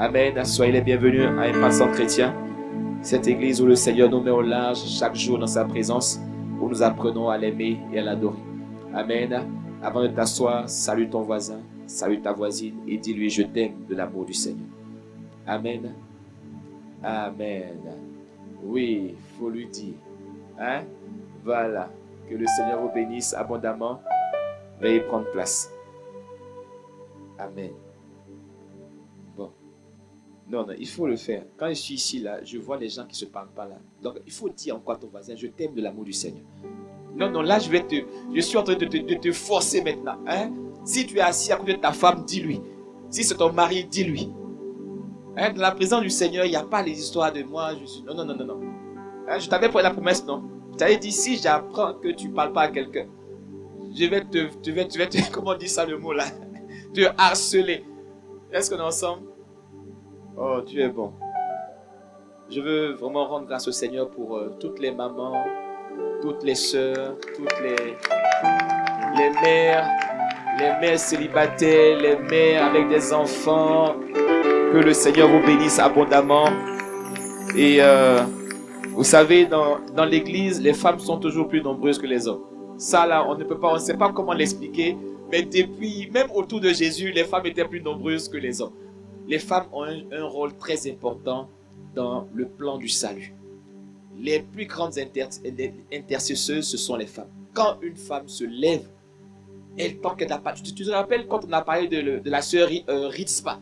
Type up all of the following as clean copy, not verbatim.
Amen. Soyez les bienvenus à Impact Chrétien, cette église où le Seigneur nous met au large chaque jour dans sa présence, où nous apprenons à l'aimer et à l'adorer. Amen. Avant de t'asseoir, salue ton voisin, salue ta voisine et dis-lui je t'aime de l'amour du Seigneur. Amen. Amen. Oui, il faut lui dire. Hein? Voilà. Que le Seigneur vous bénisse abondamment. Veuillez prendre place. Amen. Bon. Non, il faut le faire. Quand je suis ici, là, je vois les gens qui ne se parlent pas là. Donc, il faut dire encore à ton voisin, je t'aime de l'amour du Seigneur. Non, là, je suis en train de te forcer maintenant. Hein? Si tu es assis à côté de ta femme, dis-lui. Si c'est ton mari, dis-lui. Hein? Dans la présence du Seigneur, il n'y a pas les histoires de moi. Non. Hein? Je t'avais fait la promesse, non? Je t'avais dit, si j'apprends que tu ne parles pas à quelqu'un, je vais te, comment on dit ça le mot là? Te harceler. Est-ce qu'on est ensemble? Oh, Dieu est bon. Je veux vraiment rendre grâce au Seigneur pour toutes les mamans, toutes les sœurs, toutes les mères célibataires, les mères avec des enfants. Que le Seigneur vous bénisse abondamment. Et vous savez, dans l'église, les femmes sont toujours plus nombreuses que les hommes. Ça là, on ne sait pas comment l'expliquer. Mais depuis, même autour de Jésus, les femmes étaient plus nombreuses que les hommes. Les femmes ont un rôle très important dans le plan du salut. Les plus grandes intercesseuses, ce sont les femmes. Quand une femme se lève, elle tant qu'elle n'a pas... Tu te rappelles quand on a parlé de la sœur Ritzpa?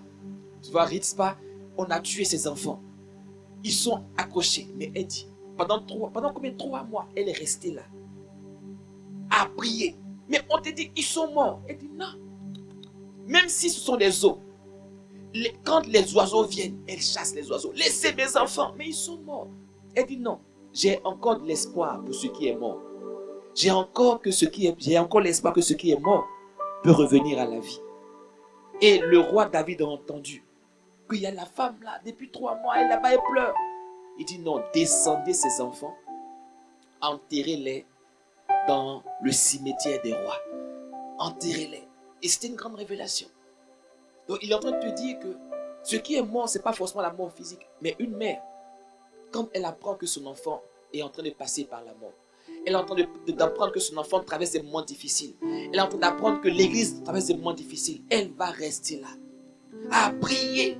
Tu vois, Ritzpa, on a tué ses enfants. Ils sont accrochés. Mais elle dit, pendant combien? 3 mois, elle est restée là. À prier. Mais on te dit, ils sont morts. Elle dit, non. Même si ce sont des os. Quand les oiseaux viennent, elle chasse les oiseaux. Laissez mes enfants. Mais ils sont morts. Elle dit, non. J'ai encore de l'espoir pour ce qui est mort. J'ai encore l'espoir que ce qui est mort peut revenir à la vie. Et le roi David a entendu qu'il y a la femme là, depuis 3 mois, elle là-bas, elle pleure. Il dit, non, descendez ces enfants, enterrez-les dans le cimetière des rois. Enterrez-les. Et c'était une grande révélation. Donc il est en train de te dire que ce qui est mort, ce n'est pas forcément la mort physique. Mais une mère, quand elle apprend que son enfant est en train de passer par la mort, elle est en train d'apprendre que son enfant traverse des moments difficiles, elle est en train d'apprendre que l'église traverse des moments difficiles, elle va rester là, à prier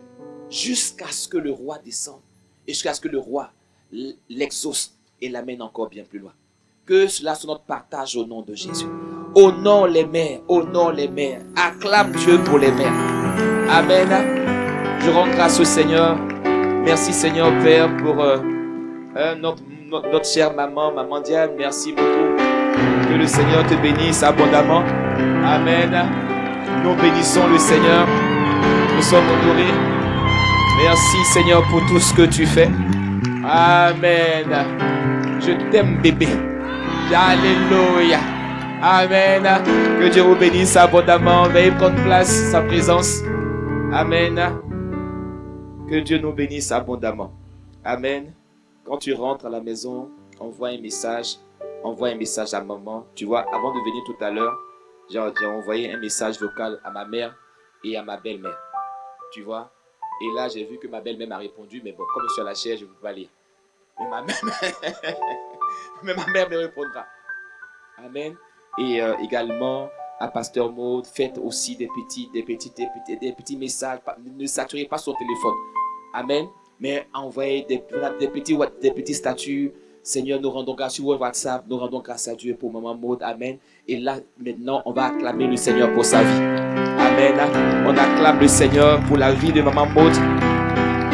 jusqu'à ce que le roi descende et jusqu'à ce que le roi l'exauce et l'amène encore bien plus loin. Que cela soit notre partage au nom de Jésus. Honore les mères, honore les mères. Acclame Dieu pour les mères. Amen. Je rends grâce au Seigneur. Merci Seigneur Père pour notre chère maman Diane. Merci beaucoup. Que le Seigneur te bénisse abondamment. Amen. Nous bénissons le Seigneur. Nous sommes honorés. Merci Seigneur pour tout ce que tu fais. Amen. Je t'aime bébé. Alléluia. Amen. Que Dieu vous bénisse abondamment. Veuillez prendre place, sa présence. Amen. Que Dieu nous bénisse abondamment. Amen. Quand tu rentres à la maison, envoie un message à maman. Tu vois, avant de venir tout à l'heure, j'ai envoyé un message vocal à ma mère et à ma belle-mère. Tu vois. Et là, j'ai vu que ma belle-mère m'a répondu, mais bon, comme je suis à la chair, je ne peux pas lire. Mais ma mère me répondra. Amen. Et également, à Pasteur Maud, faites aussi des petits messages. Ne saturez pas son téléphone. Amen. Mais envoyez des petits statuts. Seigneur, nous rendons grâce sur WhatsApp. Nous rendons grâce à Dieu pour Maman Maud. Amen. Et là, maintenant, on va acclamer le Seigneur pour sa vie. Amen. On acclame le Seigneur pour la vie de Maman Maud.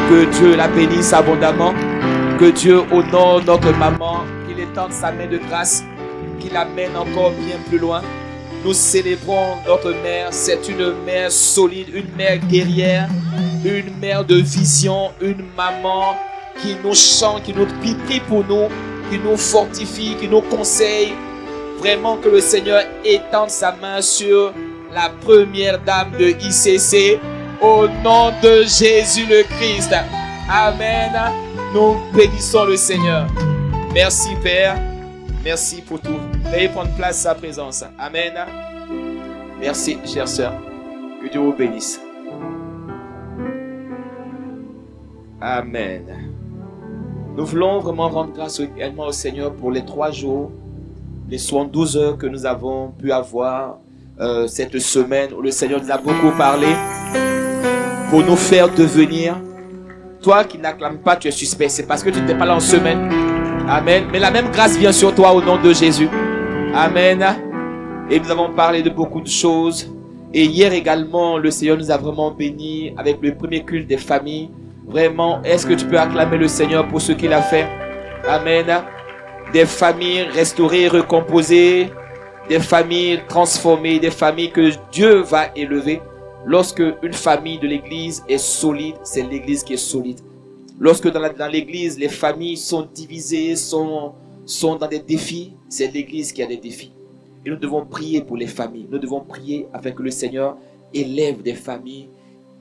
Que Dieu la bénisse abondamment. Que Dieu honore notre maman. Qu'il étende sa main de grâce. Qu'il l'amène encore bien plus loin. Nous célébrons notre mère. C'est une mère solide, une mère guerrière, une mère de vision, une maman qui nous chante, qui nous prie pour nous, qui nous fortifie, qui nous conseille. Vraiment que le Seigneur étende sa main sur la première dame de ICC au nom de Jésus le Christ. Amen. Nous bénissons le Seigneur. Merci Père. Merci pour tout. Veuillez prendre place à sa présence. Amen. Merci, chère sœur. Que Dieu vous bénisse. Amen. Nous voulons vraiment rendre grâce également au Seigneur pour les 3 jours, les 72 heures que nous avons pu avoir cette semaine où le Seigneur nous a beaucoup parlé pour nous faire devenir. Toi qui n'acclames pas, tu es suspect. C'est parce que tu n'étais pas là en semaine. Amen. Mais la même grâce vient sur toi au nom de Jésus. Amen. Et nous avons parlé de beaucoup de choses. Et hier également, le Seigneur nous a vraiment bénis avec le premier culte des familles. Vraiment, est-ce que tu peux acclamer le Seigneur pour ce qu'il a fait? Amen. Des familles restaurées, recomposées, des familles transformées, des familles que Dieu va élever. Lorsque une famille de l'église est solide, c'est l'église qui est solide. Lorsque dans l'église, les familles sont divisées, sont dans des défis, c'est l'église qui a des défis. Et nous devons prier pour les familles. Nous devons prier afin que le Seigneur élève des familles,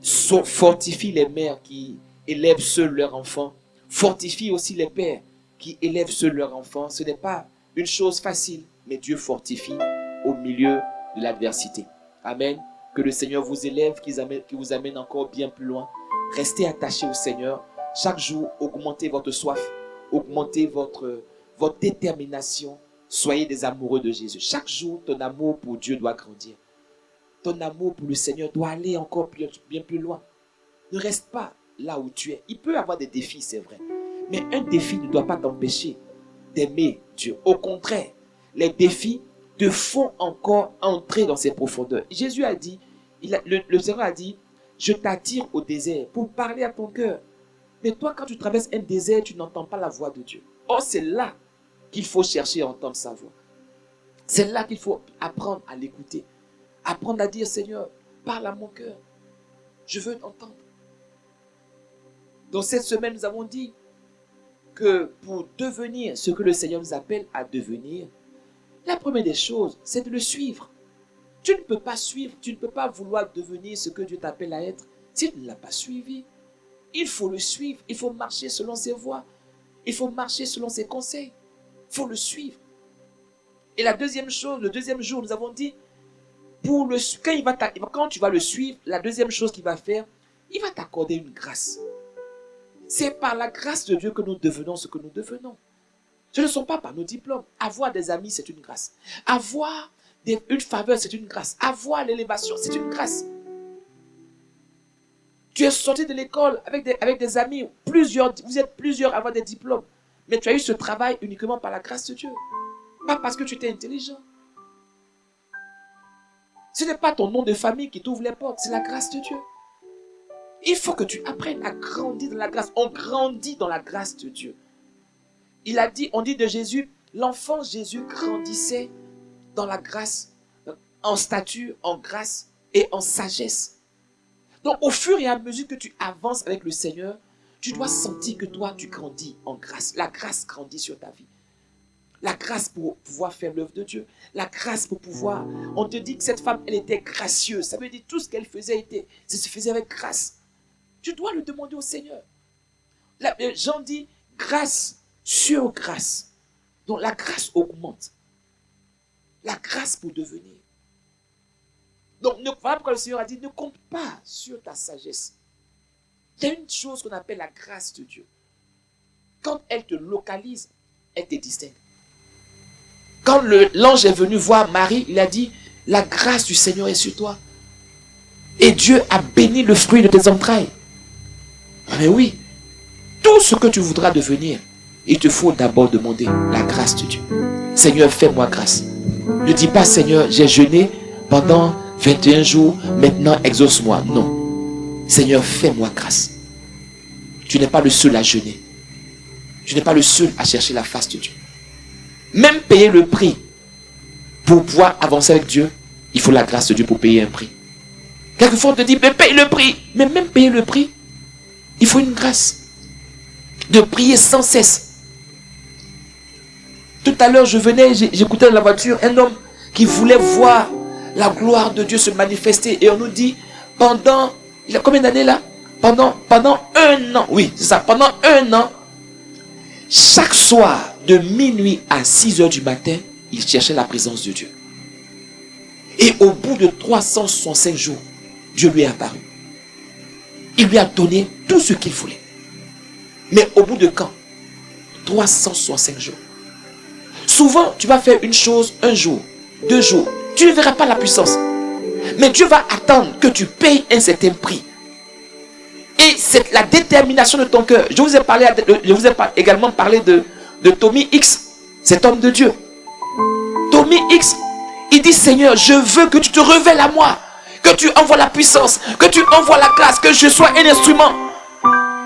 fortifie les mères qui élèvent seuls leurs enfants, fortifie aussi les pères qui élèvent seuls leurs enfants. Ce n'est pas une chose facile, mais Dieu fortifie au milieu de l'adversité. Amen. Que le Seigneur vous élève, qu'il vous amène encore bien plus loin. Restez attachés au Seigneur. Chaque jour, augmentez votre soif, augmentez votre détermination. Soyez des amoureux de Jésus. Chaque jour, ton amour pour Dieu doit grandir. Ton amour pour le Seigneur doit aller encore bien plus loin. Ne reste pas là où tu es. Il peut y avoir des défis, c'est vrai. Mais un défi ne doit pas t'empêcher d'aimer Dieu. Au contraire, les défis te font encore entrer dans ses profondeurs. Jésus a dit, le Seigneur a dit, je t'attire au désert pour parler à ton cœur. Mais toi, quand tu traverses un désert, tu n'entends pas la voix de Dieu. Or, c'est là qu'il faut chercher à entendre sa voix. C'est là qu'il faut apprendre à l'écouter. Apprendre à dire, Seigneur, parle à mon cœur. Je veux t'entendre. Donc cette semaine, nous avons dit que pour devenir ce que le Seigneur nous appelle à devenir, la première des choses, c'est de le suivre. Tu ne peux pas suivre, tu ne peux pas vouloir devenir ce que Dieu t'appelle à être si tu ne l'as pas suivi. Il faut le suivre, il faut marcher selon ses voies, il faut marcher selon ses conseils, il faut le suivre. Et la deuxième chose, le deuxième jour, nous avons dit, quand tu vas le suivre, la deuxième chose qu'il va faire, il va t'accorder une grâce. C'est par la grâce de Dieu que nous devenons ce que nous devenons. Ce ne sont pas par nos diplômes. Avoir des amis, c'est une grâce. Avoir une faveur, c'est une grâce. Avoir l'élévation, c'est une grâce. Tu es sorti de l'école avec des amis, vous êtes plusieurs à avoir des diplômes. Mais tu as eu ce travail uniquement par la grâce de Dieu. Pas parce que tu étais intelligent. Ce n'est pas ton nom de famille qui t'ouvre les portes, c'est la grâce de Dieu. Il faut que tu apprennes à grandir dans la grâce. On grandit dans la grâce de Dieu. On dit de Jésus, l'enfant Jésus grandissait dans la grâce, en stature, en grâce et en sagesse. Donc au fur et à mesure que tu avances avec le Seigneur, tu dois sentir que toi tu grandis en grâce. La grâce grandit sur ta vie. La grâce pour pouvoir faire l'œuvre de Dieu. La grâce pour pouvoir... On te dit que cette femme, elle était gracieuse. Ça veut dire tout ce qu'elle faisait, ça se faisait avec grâce. Tu dois le demander au Seigneur. Jean dit grâce sur grâce. Donc la grâce augmente. La grâce pour devenir. Donc voilà pourquoi le Seigneur a dit ne compte pas sur ta sagesse. Il y a une chose qu'on appelle la grâce de Dieu. Quand elle te localise, elle te distingue. Quand l'ange est venu voir Marie, il a dit la grâce du Seigneur est sur toi. Et Dieu a béni le fruit de tes entrailles. Mais oui, tout ce que tu voudras devenir, il te faut d'abord demander la grâce de Dieu. Seigneur, fais-moi grâce. Ne dis pas, Seigneur, j'ai jeûné pendant 21 jours, maintenant exauce-moi. Non. Seigneur, fais-moi grâce. Tu n'es pas le seul à jeûner. Tu n'es pas le seul à chercher la face de Dieu. Même payer le prix pour pouvoir avancer avec Dieu, il faut la grâce de Dieu pour payer un prix. Quelquefois on te dit, mais paye le prix. Mais même payer le prix, il faut une grâce. De prier sans cesse. Tout à l'heure, j'écoutais dans la voiture un homme qui voulait voir la gloire de Dieu se manifester. Et on nous dit, il a combien d'années là? Pendant 1 an. Oui, c'est ça. Pendant 1 an, chaque soir, de minuit à 6 heures du matin, il cherchait la présence de Dieu. Et au bout de 365 jours, Dieu lui est apparu. Il lui a donné tout ce qu'il voulait. Mais au bout de quand? 365 jours. Souvent, tu vas faire une chose un jour, 2 jours. Tu ne verras pas la puissance. Mais Dieu va attendre que tu payes un certain prix. Et c'est la détermination de ton cœur. Je vous ai également parlé de Tommy X, cet homme de Dieu. Tommy X, il dit: Seigneur, je veux que tu te révèles à moi, que tu envoies la puissance, que tu envoies la grâce, que je sois un instrument.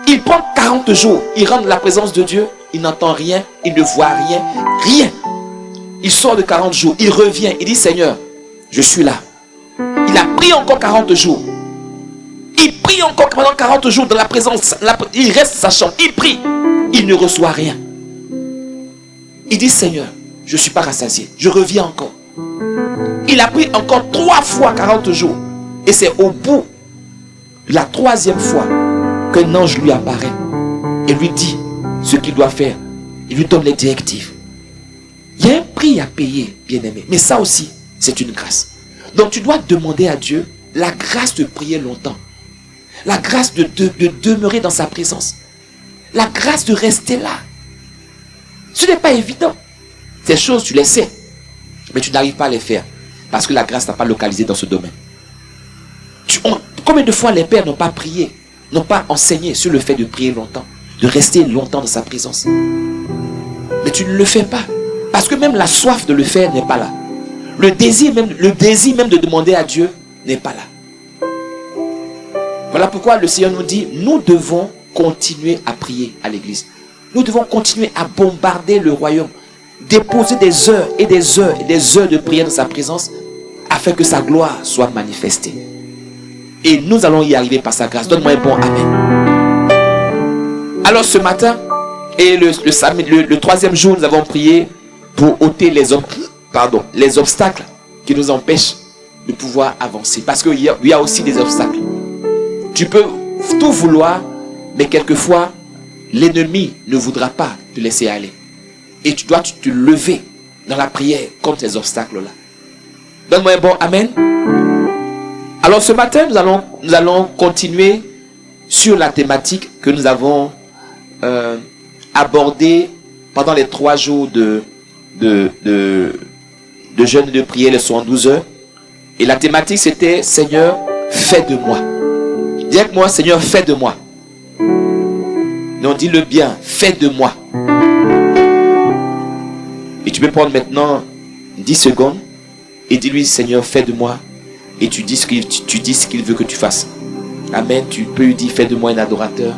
Il prend 40 jours, il rentre dans la présence de Dieu, il n'entend rien, il ne voit rien, rien. Il sort de 40 jours, il revient, il dit: Seigneur, je suis là. Il a pris encore 40 jours. Il prie encore pendant 40 jours dans la présence. Il reste dans sa chambre, il prie. Il ne reçoit rien. Il dit: Seigneur, je ne suis pas rassasié, je reviens encore. Il a pris encore 3 fois 40 jours. Et c'est au bout, la 3e fois, qu'un ange lui apparaît et lui dit ce qu'il doit faire. Il lui donne les directives. Il y a un prix à payer, bien-aimé. Mais ça aussi, c'est une grâce. Donc tu dois demander à Dieu la grâce de prier longtemps. La grâce de demeurer dans sa présence. La grâce de rester là. Ce n'est pas évident. Ces choses, tu les sais. Mais tu n'arrives pas à les faire. Parce que la grâce n'a pas localisé dans ce domaine. Combien de fois les pères n'ont pas prié, n'ont pas enseigné sur le fait de prier longtemps, de rester longtemps dans sa présence. Mais tu ne le fais pas. Parce que même la soif de le faire n'est pas là. Le désir même de demander à Dieu n'est pas là. Voilà pourquoi le Seigneur nous dit: nous devons continuer à prier à l'église. Nous devons continuer à bombarder le royaume. Déposer des heures et des heures et des heures de prière dans sa présence afin que sa gloire soit manifestée. Et nous allons y arriver par sa grâce. Donne-moi un bon amen. Alors ce matin et le 3e jour, nous avons prié pour ôter les obstacles qui nous empêchent de pouvoir avancer. Parce qu'il y a aussi des obstacles. Tu peux tout vouloir, mais quelquefois, l'ennemi ne voudra pas te laisser aller. Et tu dois te lever dans la prière contre ces obstacles-là. Donne-moi un bon amen. Alors ce matin, nous allons continuer sur la thématique que nous avons abordée pendant les 3 jours de jeûne et de prière, les 72 heures. Et la thématique c'était: Seigneur, fais de moi. Dis avec moi: Seigneur, fais de moi. Non, dis-le bien: fais de moi. Et tu peux prendre maintenant 10 secondes et dis-lui: Seigneur, fais de moi. Et tu dis ce qu'il veut que tu fasses. Amen. Tu peux lui dire: fais de moi un adorateur.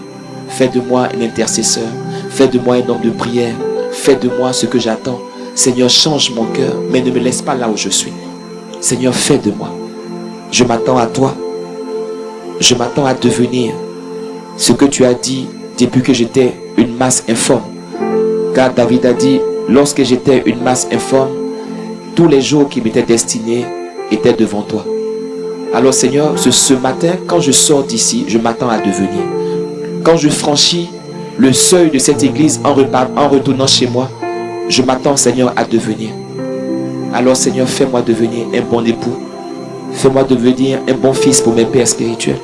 Fais de moi un intercesseur. Fais de moi un homme de prière. Fais de moi ce que j'attends. Seigneur, change mon cœur, mais ne me laisse pas là où je suis. Seigneur, fais de moi. Je m'attends à toi. Je m'attends à devenir ce que tu as dit depuis que j'étais une masse informe. Car David a dit: lorsque j'étais une masse informe, tous les jours qui m'étaient destinés étaient devant toi. Alors Seigneur, ce matin, quand je sors d'ici, je m'attends à devenir. Quand je franchis le seuil de cette église en retournant chez moi, je m'attends, Seigneur, à devenir. Alors Seigneur, fais-moi devenir un bon époux. Fais-moi devenir un bon fils pour mes pères spirituels.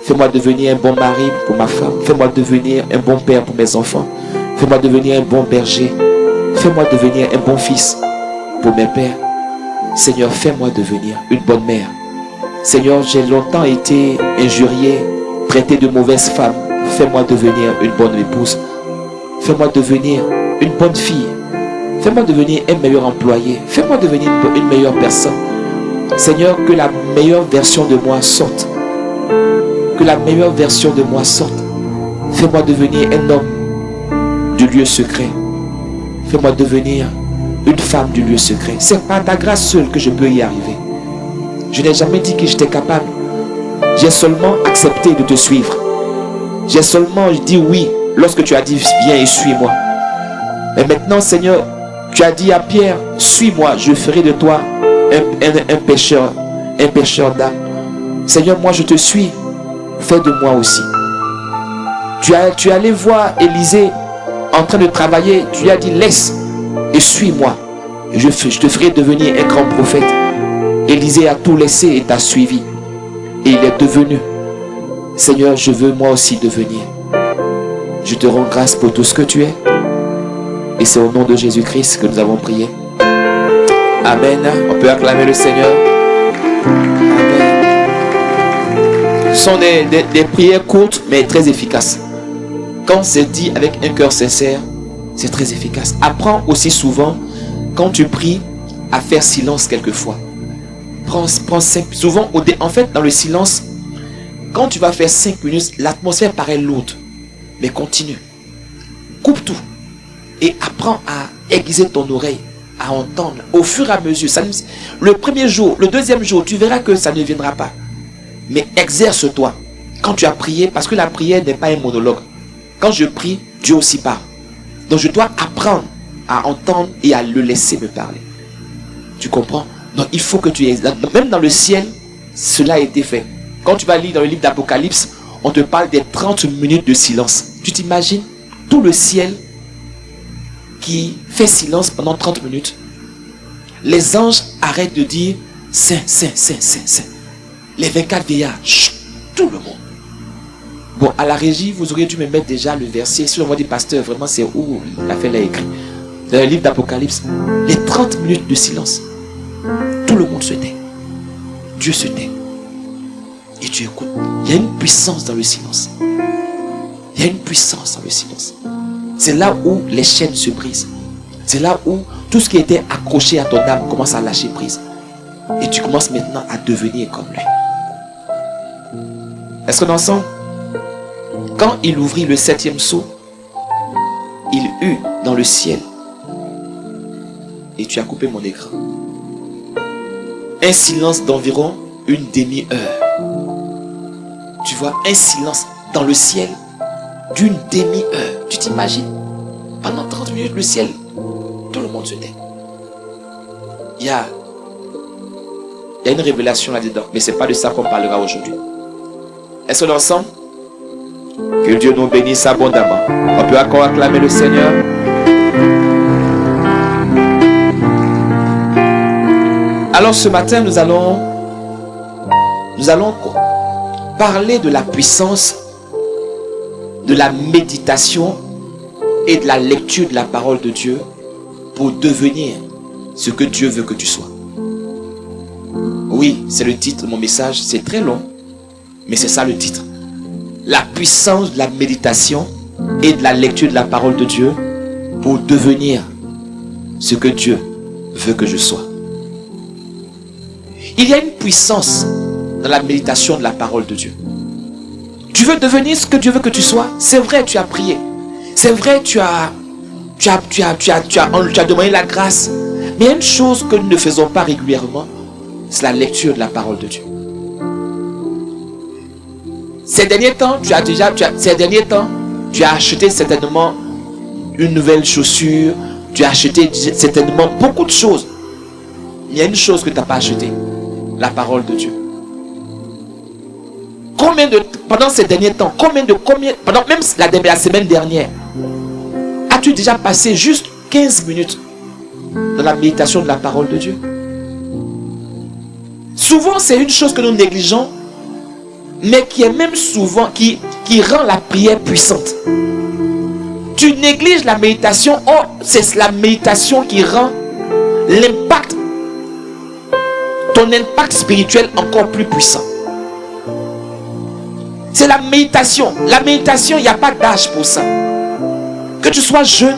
Fais-moi devenir un bon mari pour ma femme. Fais-moi devenir un bon père pour mes enfants. Fais-moi devenir un bon berger. Fais-moi devenir un bon fils pour mes pères. Seigneur, fais-moi devenir une bonne mère. Seigneur, j'ai longtemps été injurié, traité de mauvaise femme. Fais-moi devenir une bonne épouse. Fais-moi devenir une bonne fille. Fais-moi devenir un meilleur employé. Fais-moi devenir une meilleure personne. Seigneur, que la meilleure version de moi sorte. Que la meilleure version de moi sorte. Fais-moi devenir un homme du lieu secret. Fais-moi devenir une femme du lieu secret. C'est par ta grâce seule que je peux y arriver. Je n'ai jamais dit que j'étais capable. J'ai seulement accepté de te suivre. J'ai seulement dit oui lorsque tu as dit viens et suis-moi. Mais maintenant, Seigneur, tu as dit à Pierre: suis-moi, je ferai de toi un pécheur d'âme. Seigneur, moi je te suis. Fais de moi aussi. Tu es allé voir Élisée en train de travailler. Tu lui as dit: laisse et suis-moi. Je te ferai devenir un grand prophète. Élisée a tout laissé et t'a suivi. Et il est devenu. Seigneur, je veux moi aussi devenir. Je te rends grâce pour tout ce que tu es. Et c'est au nom de Jésus-Christ que nous avons prié. Amen. On peut acclamer le Seigneur. Amen. Ce sont des prières courtes mais très efficaces. Quand c'est dit avec un cœur sincère, c'est très efficace. Apprends aussi souvent, quand tu pries, à faire silence quelquefois. Prends 5. Souvent, en fait, dans le silence, quand tu vas faire 5 minutes, l'atmosphère paraît lourde. Mais continue. Coupe tout. Et apprends à aiguiser ton oreille, à entendre au fur et à mesure. Le premier jour, le deuxième jour, tu verras que ça ne viendra pas. Mais exerce-toi quand tu as prié, parce que la prière n'est pas un monologue. Quand je prie, Dieu aussi parle. Donc je dois apprendre à entendre et à le laisser me parler. Tu comprends? Donc il faut que tu aies... Même dans le ciel, cela a été fait. Quand tu vas lire dans le livre d'Apocalypse, on te parle des 30 minutes de silence. Tu t'imagines tout le ciel qui fait silence pendant 30 minutes. Les anges arrêtent de dire Saint, Saint, Saint, Saint, Saint. Les 24 vieillards, chut, tout le monde. Bon, à la régie, vous auriez dû me mettre déjà le verset. Si on voit des pasteurs, vraiment, c'est où la fait l'a écrit. Dans le livre d'Apocalypse, les 30 minutes de silence. Tout le monde se tait. Dieu se tait. Et tu écoutes. Il y a une puissance dans le silence. Il y a une puissance dans le silence. C'est là où les chaînes se brisent. C'est là où tout ce qui était accroché à ton âme commence à lâcher prise. Et tu commences maintenant à devenir comme lui. Est-ce qu'on est ensemble? Quand il ouvrit le 7e sceau, il eut dans le ciel. Et tu as coupé mon écran. Un silence d'environ une demi-heure. Tu vois, un silence dans le ciel d'une demi-heure. Tu t'imagines? Pendant 30 minutes, le ciel, tout le monde se tait. Il y a une révélation là-dedans, mais ce n'est pas de ça qu'on parlera aujourd'hui. Est-ce qu'on est ensemble? Que Dieu nous bénisse abondamment. On peut encore acclamer le Seigneur. Alors ce matin, nous allons parler de la puissance de la méditation et de la lecture de la parole de Dieu pour devenir ce que Dieu veut que tu sois. Oui, c'est le titre de mon message. C'est très long, mais c'est ça le titre. La puissance de la méditation et de la lecture de la parole de Dieu pour devenir ce que Dieu veut que je sois. Il y a une puissance dans la méditation de la parole de Dieu. Tu veux devenir ce que Dieu veut que tu sois? C'est vrai, tu as prié. C'est vrai, tu as demandé la grâce. Mais il y a une chose que nous ne faisons pas régulièrement, c'est la lecture de la parole de Dieu. Ces derniers temps, tu as acheté certainement une nouvelle chaussure, tu as acheté certainement beaucoup de choses. Il y a une chose que tu n'as pas achetée, la parole de Dieu. Pendant ces derniers temps, pendant même la semaine dernière, as-tu déjà passé juste 15 minutes dans la méditation de la parole de Dieu? Souvent, c'est une chose que nous négligeons, mais qui est même souvent, qui rend la prière puissante. Tu négliges la méditation, c'est la méditation qui rend ton impact spirituel encore plus puissant. C'est la méditation. La méditation, il n'y a pas d'âge pour ça. Que tu sois jeune,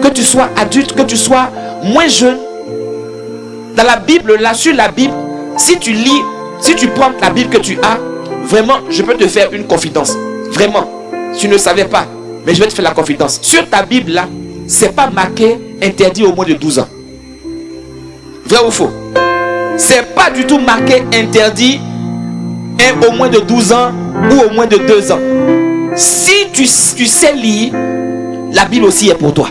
que tu sois adulte, que tu sois moins jeune. Dans la Bible, là, sur la Bible, si tu prends la Bible que tu as, vraiment, je peux te faire une confidence. Vraiment, tu ne savais pas, mais je vais te faire la confidence. Sur ta Bible, là, c'est pas marqué interdit au moins de 12 ans. Vrai ou faux? C'est pas du tout marqué interdit au moins de 12 ans ou au moins de 2 ans. Si tu sais lire, la Bible aussi est pour toi.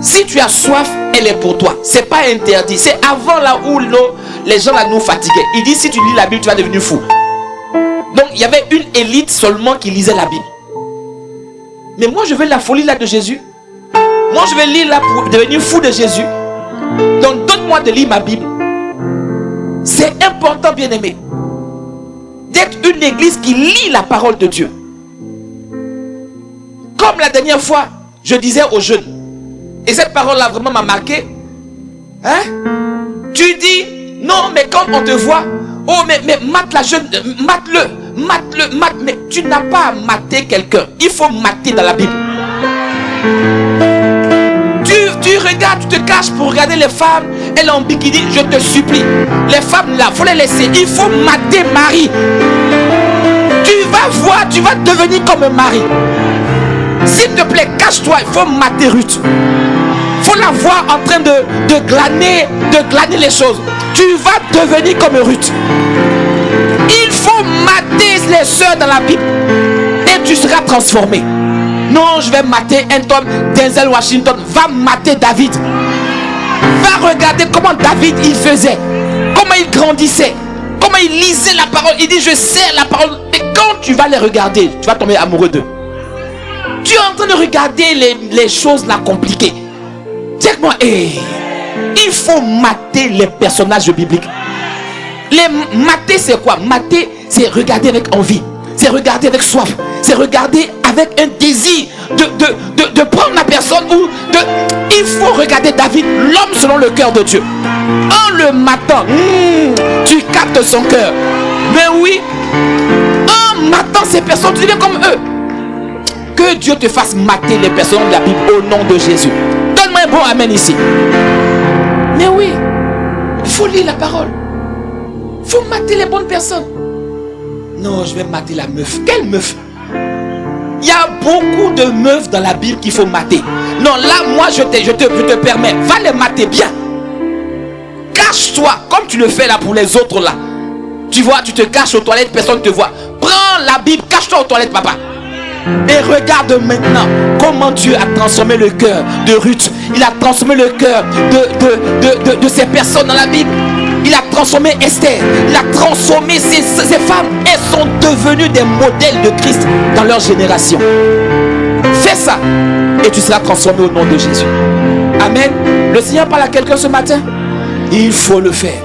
Si tu as soif, elle est pour toi. C'est pas interdit. C'est avant là où les gens là nous fatiguaient. Ils disent si tu lis la Bible, tu vas devenir fou. Donc il y avait une élite seulement qui lisait la Bible. Mais moi je veux la folie là de Jésus. Moi je vais lire là pour devenir fou de Jésus. Donc donne-moi de lire ma Bible. C'est important, bien aimé, d'être une église qui lit la parole de Dieu. Comme la dernière fois, je disais aux jeunes, et cette parole-là vraiment m'a marqué. Hein? Tu dis, non, mais quand on te voit, oh, mais mate la jeune, mate-le, mais tu n'as pas à mater quelqu'un. Il faut mater dans la Bible. Tu regardes, tu te caches pour regarder les femmes, elles en bikini, je te supplie. Les femmes là, il faut les laisser. Il faut mater Marie. Tu vas voir, tu vas devenir comme Marie. S'il te plaît, cache-toi, il faut mater Ruth. Il faut la voir en train de glaner les choses. Tu vas devenir comme Ruth. Il faut mater les sœurs dans la Bible et tu seras transformé. Non, je vais mater un homme, Denzel Washington. Va mater David. Va regarder comment David il faisait, comment il grandissait, comment il lisait la parole. Il dit, je sais la parole. Et quand tu vas les regarder, tu vas tomber amoureux d'eux. Tu es en train de regarder les choses là compliquées. Dis-moi, il faut mater les personnages bibliques. Les mater, c'est quoi? Mater, c'est regarder avec envie. C'est regarder avec soif. C'est regarder avec un désir de prendre la personne. Il faut regarder David, l'homme selon le cœur de Dieu. En le matant, tu captes son cœur. Mais oui, en matant ces personnes, tu deviens comme eux. Que Dieu te fasse mater les personnes de la Bible au nom de Jésus. Donne-moi un bon amen ici. Mais oui, il faut lire la parole. Il faut mater les bonnes personnes. Non, je vais mater la meuf. Quelle meuf? Il y a beaucoup de meufs dans la Bible qu'il faut mater. Non, là, moi, je te permets. Va les mater bien. Cache-toi, comme tu le fais là pour les autres là. Tu vois, tu te caches aux toilettes, personne ne te voit. Prends la Bible, cache-toi aux toilettes, papa. Et regarde maintenant comment Dieu a transformé le cœur de Ruth. Il a transformé le cœur de ces personnes dans la Bible. Il a transformé Esther. Il a transformé ces femmes. Elles sont devenues des modèles de Christ dans leur génération. Fais ça et tu seras transformé au nom de Jésus. Amen. Le Seigneur parle à quelqu'un ce matin. Il faut le faire.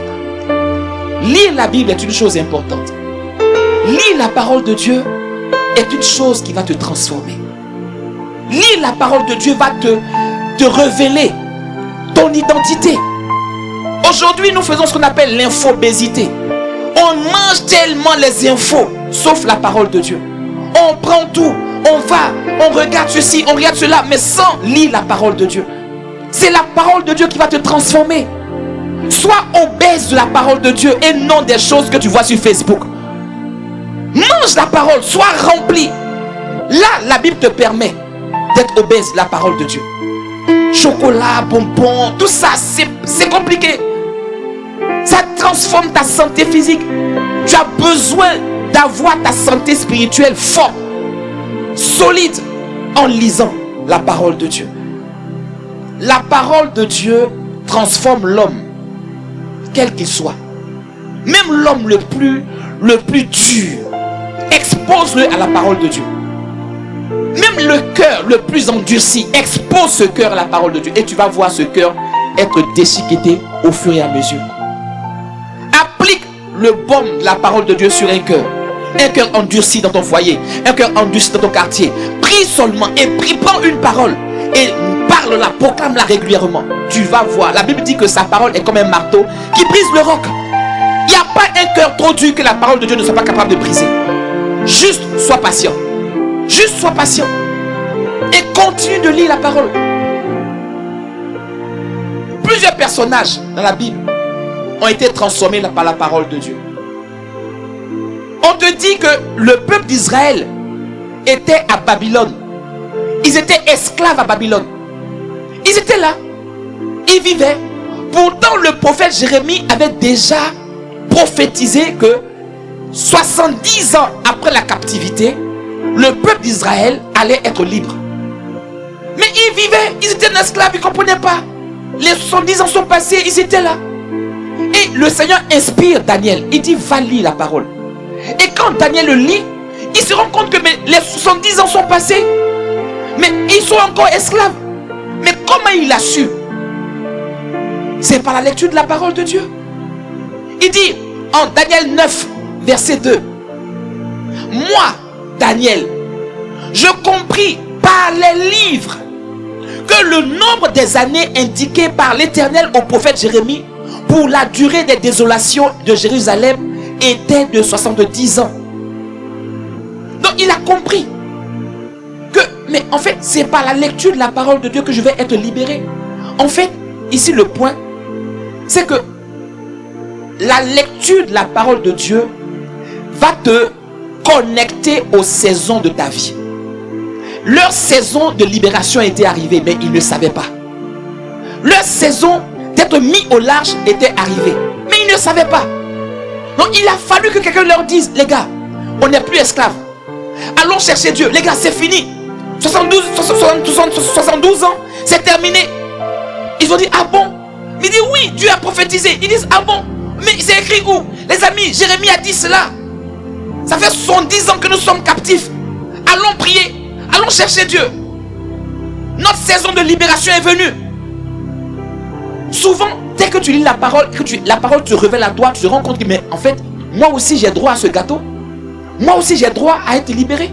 Lire la Bible est une chose importante. Lire la parole de Dieu est une chose qui va te transformer. Lire la parole de Dieu va te révéler ton identité. Aujourd'hui, nous faisons ce qu'on appelle l'infobésité. On mange tellement les infos, sauf la parole de Dieu. On prend tout, on regarde ceci, on regarde cela, mais sans lire la parole de Dieu. C'est la parole de Dieu qui va te transformer. Sois obèse de la parole de Dieu et non des choses que tu vois sur Facebook. Mange la parole, sois rempli. Là, la Bible te permet d'être obèse de la parole de Dieu. Chocolat, bonbons, tout ça, c'est compliqué. Ça transforme ta santé physique. Tu as besoin d'avoir ta santé spirituelle forte, solide, en lisant la parole de Dieu. La parole de Dieu transforme l'homme, quel qu'il soit. Même l'homme le plus dur, expose-le à la parole de Dieu. Même le cœur le plus endurci, expose ce cœur à la parole de Dieu. Et tu vas voir ce cœur être déchiqueté au fur et à mesure. Applique le baume de la parole de Dieu sur un cœur. Un cœur endurci dans ton foyer, un cœur endurci dans ton quartier. Prie seulement et prie, prends une parole et parle-la, proclame-la régulièrement. Tu vas voir, la Bible dit que sa parole est comme un marteau qui brise le roc. Il n'y a pas un cœur trop dur que la parole de Dieu ne soit pas capable de briser. Juste sois patient. Juste sois patient. Et continue de lire la parole. Plusieurs personnages dans la Bible ont été transformés par la parole de Dieu. On te dit que le peuple d'Israël était à Babylone. Ils étaient esclaves à Babylone. Ils étaient là. Ils vivaient. Pourtant, le prophète Jérémie avait déjà prophétisé que 70 ans après la captivité, le peuple d'Israël allait être libre. Mais ils vivaient, ils étaient esclaves, ils ne comprenaient pas. Les 70 ans sont passés, ils étaient là. Et le Seigneur inspire Daniel. Il dit, va lire la parole. Et quand Daniel le lit, il se rend compte que les 70 ans sont passés. Mais ils sont encore esclaves. Mais comment il a su? C'est par la lecture de la parole de Dieu. Il dit en Daniel 9, verset 2. Moi, Daniel, je compris par par les livres que le nombre des années indiquées par l'Éternel au prophète Jérémie pour la durée des désolations de Jérusalem était de 70 ans. Donc il a compris que, mais en fait, c'est par la lecture de la parole de Dieu que je vais être libéré. En fait, ici le point, c'est que la lecture de la parole de Dieu va te connecter aux saisons de ta vie. Leur saison de libération était arrivée, mais ils ne savaient pas. Leur saison d'être mis au large était arrivée, mais ils ne savaient pas. Donc il a fallu que quelqu'un leur dise, les gars, on n'est plus esclaves. Allons chercher Dieu. Les gars, c'est fini. 72 ans, c'est terminé. Ils ont dit, ah bon? Mais ils disent, oui, Dieu a prophétisé. Ils disent, ah bon? Mais c'est écrit où? Les amis, Jérémie a dit cela. Ça fait 70 ans que nous sommes captifs. Allons prier. Allons chercher Dieu. Notre saison de libération est venue. Souvent, dès que tu lis la parole, la parole te révèle à toi, tu te rends compte que, mais en fait, moi aussi j'ai droit à ce gâteau. Moi aussi j'ai droit à être libéré.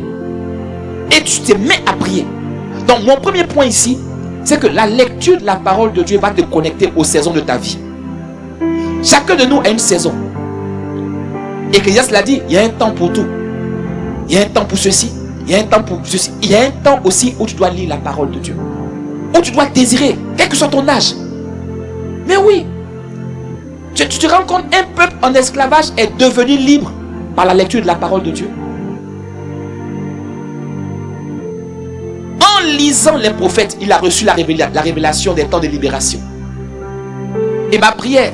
Et tu te mets à prier. Donc mon premier point ici, c'est que la lecture de la parole de Dieu va te connecter aux saisons de ta vie. Chacun de nous a une saison. Ecclésiaste l'a dit, il y a un temps pour tout. Il y a un temps pour ceci, il y a un temps pour ceci. Il y a un temps aussi où tu dois lire la parole de Dieu. Où tu dois désirer, quel que soit ton âge. Mais oui, tu te rends compte, un peuple en esclavage est devenu libre par la lecture de la parole de Dieu. En lisant les prophètes, il a reçu la révélation des temps de libération. Et ma prière,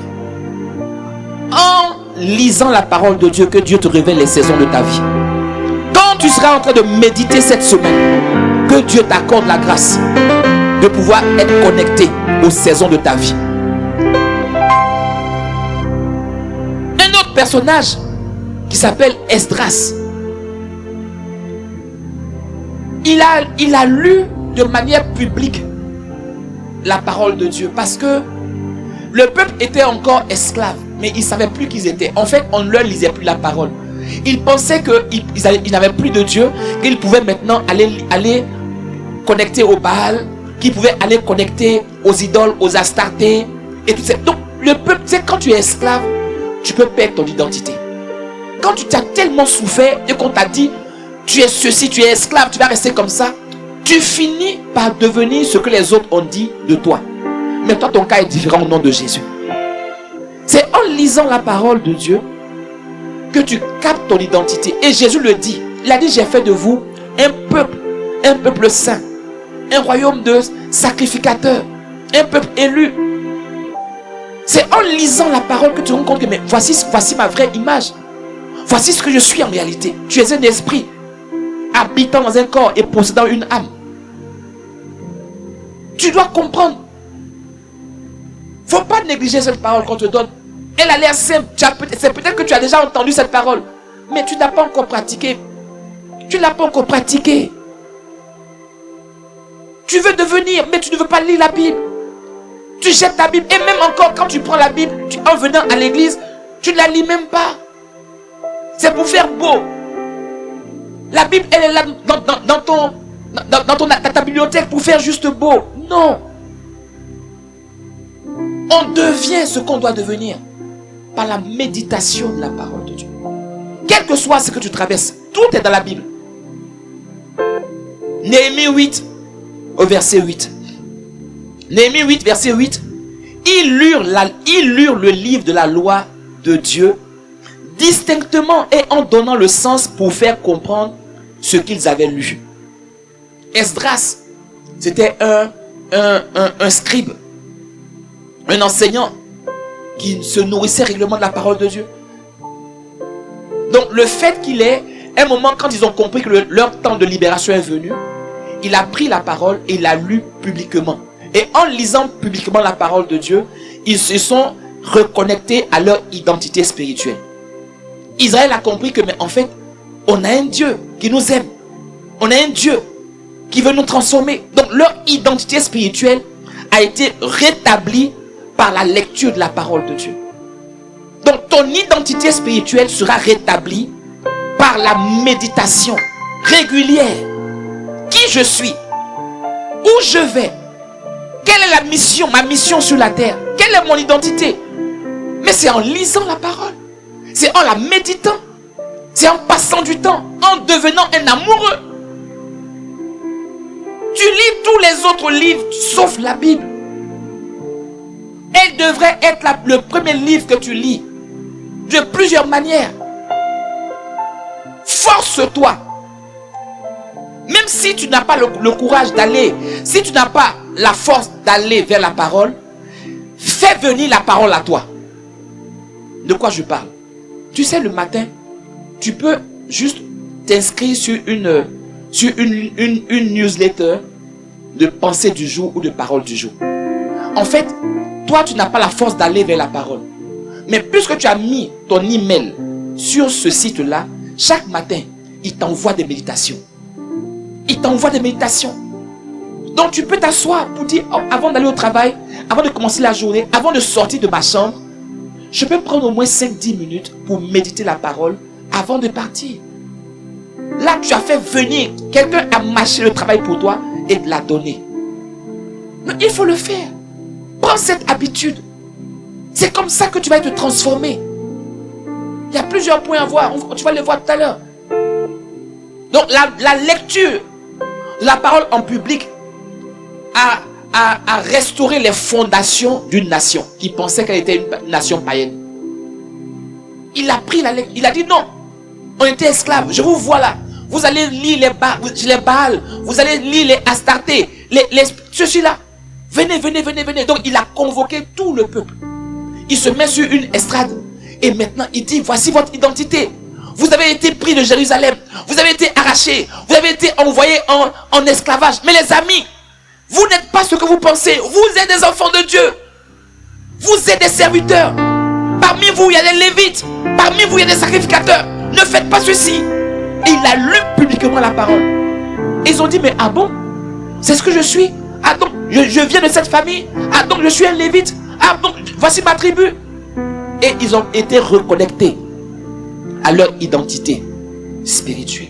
en lisant la parole de Dieu, que Dieu te révèle les saisons de ta vie. Quand tu seras en train de méditer cette semaine, que Dieu t'accorde la grâce de pouvoir être connecté aux saisons de ta vie. Un autre personnage qui s'appelle Esdras, il a lu de manière publique la parole de Dieu parce que le peuple était encore esclave, mais ils ne savaient plus qui ils étaient. En fait, on ne leur lisait plus la parole. Ils pensaient qu'ils n'avaient plus de Dieu, qu'ils pouvaient maintenant aller connecter au Baal, qu'ils pouvaient aller connecter aux idoles, aux Astartés et tout ça. Donc le peuple, tu sais, quand tu es esclave, tu peux perdre ton identité. Quand tu t'as tellement souffert et qu'on t'a dit tu es ceci, tu es esclave, tu vas rester comme ça, tu finis par devenir ce que les autres ont dit de toi. Mais toi, ton cas est différent au nom de Jésus. C'est en lisant la parole de Dieu que tu captes ton identité. Et Jésus le dit. Il a dit, j'ai fait de vous un peuple saint, un royaume de sacrificateurs, un peuple élu. C'est en lisant la parole que tu te rends compte que mais voici ma vraie image. Voici ce que je suis en réalité. Tu es un esprit habitant dans un corps et possédant une âme. Tu dois comprendre. Faut pas négliger cette parole qu'on te donne. Elle a l'air simple. C'est peut-être que tu as déjà entendu cette parole, mais tu n'as pas encore pratiqué. Tu n'as pas encore pratiqué. Tu veux devenir, mais tu ne veux pas lire la Bible. Tu jettes ta Bible. Et même encore, quand tu prends la Bible, en venant à l'église, tu ne la lis même pas. C'est pour faire beau. La Bible, elle est là dans ta bibliothèque pour faire juste beau. Non. On devient ce qu'on doit devenir par la méditation de la parole de Dieu. Quel que soit ce que tu traverses, tout est dans la Bible. Néhémie 8, au verset 8. Néhémie 8, verset 8. Ils lurent le livre de la loi de Dieu distinctement et en donnant le sens pour faire comprendre ce qu'ils avaient lu. Esdras, c'était un scribe, un enseignant qui se nourrissait régulièrement de la parole de Dieu. Donc le fait qu'il ait, un moment quand ils ont compris que leur temps de libération est venu, il a pris la parole et l'a lu publiquement. Et en lisant publiquement la parole de Dieu, ils se sont reconnectés à leur identité spirituelle. Israël a compris que, mais en fait, on a un Dieu qui nous aime. On a un Dieu qui veut nous transformer. Donc leur identité spirituelle a été rétablie par la lecture de la parole de Dieu. Donc ton identité spirituelle sera rétablie par la méditation régulière. Qui je suis? Où je vais? Quelle est la mission, ma mission sur la terre? Quelle est mon identité? Mais c'est en lisant la parole. C'est en la méditant. C'est en passant du temps, en devenant un amoureux. Tu lis tous les autres livres, sauf la Bible. Elle devrait être le premier livre que tu lis. De plusieurs manières. Force-toi. Même si tu n'as pas le courage d'aller, si tu n'as pas la force d'aller vers la parole, fais venir la parole à toi. De quoi je parle? Tu sais, le matin, tu peux juste t'inscrire sur une newsletter de pensée du jour ou de parole du jour. En fait, toi, tu n'as pas la force d'aller vers la parole. Mais puisque tu as mis ton email sur ce site-là, chaque matin, il t'envoie des méditations. Il t'envoie des méditations. Donc, tu peux t'asseoir pour dire, oh, avant d'aller au travail, avant de commencer la journée, avant de sortir de ma chambre, je peux prendre au moins 5-10 minutes pour méditer la parole avant de partir. Là, tu as fait venir, quelqu'un a mâché le travail pour toi et te l'a donné. Mais il faut le faire. Prends cette habitude. C'est comme ça que tu vas te transformer. Il y a plusieurs points à voir. Tu vas les voir tout à l'heure. Donc, la lecture de la parole en public a restauré les fondations d'une nation qui pensait qu'elle était une nation païenne. Il a pris la lecture. Il a dit non. On était esclaves. Je vous vois là. Vous allez lire les Baals. Vous allez lire les Astartés. Ceci-là. Venez. Donc, il a convoqué tout le peuple. Il se met sur une estrade. Et maintenant, il dit, voici votre identité. Vous avez été pris de Jérusalem. Vous avez été arrachés. Vous avez été envoyés en esclavage. Mais les amis, vous n'êtes pas ce que vous pensez. Vous êtes des enfants de Dieu. Vous êtes des serviteurs. Parmi vous, il y a des Lévites. Parmi vous, il y a des sacrificateurs. Ne faites pas ceci. Et il a lu publiquement la parole. Et ils ont dit, mais ah bon? C'est ce que je suis? Ah donc, je viens de cette famille? Ah donc, je suis un Lévite? Ah donc, voici ma tribu. Et ils ont été reconnectés à leur identité spirituelle.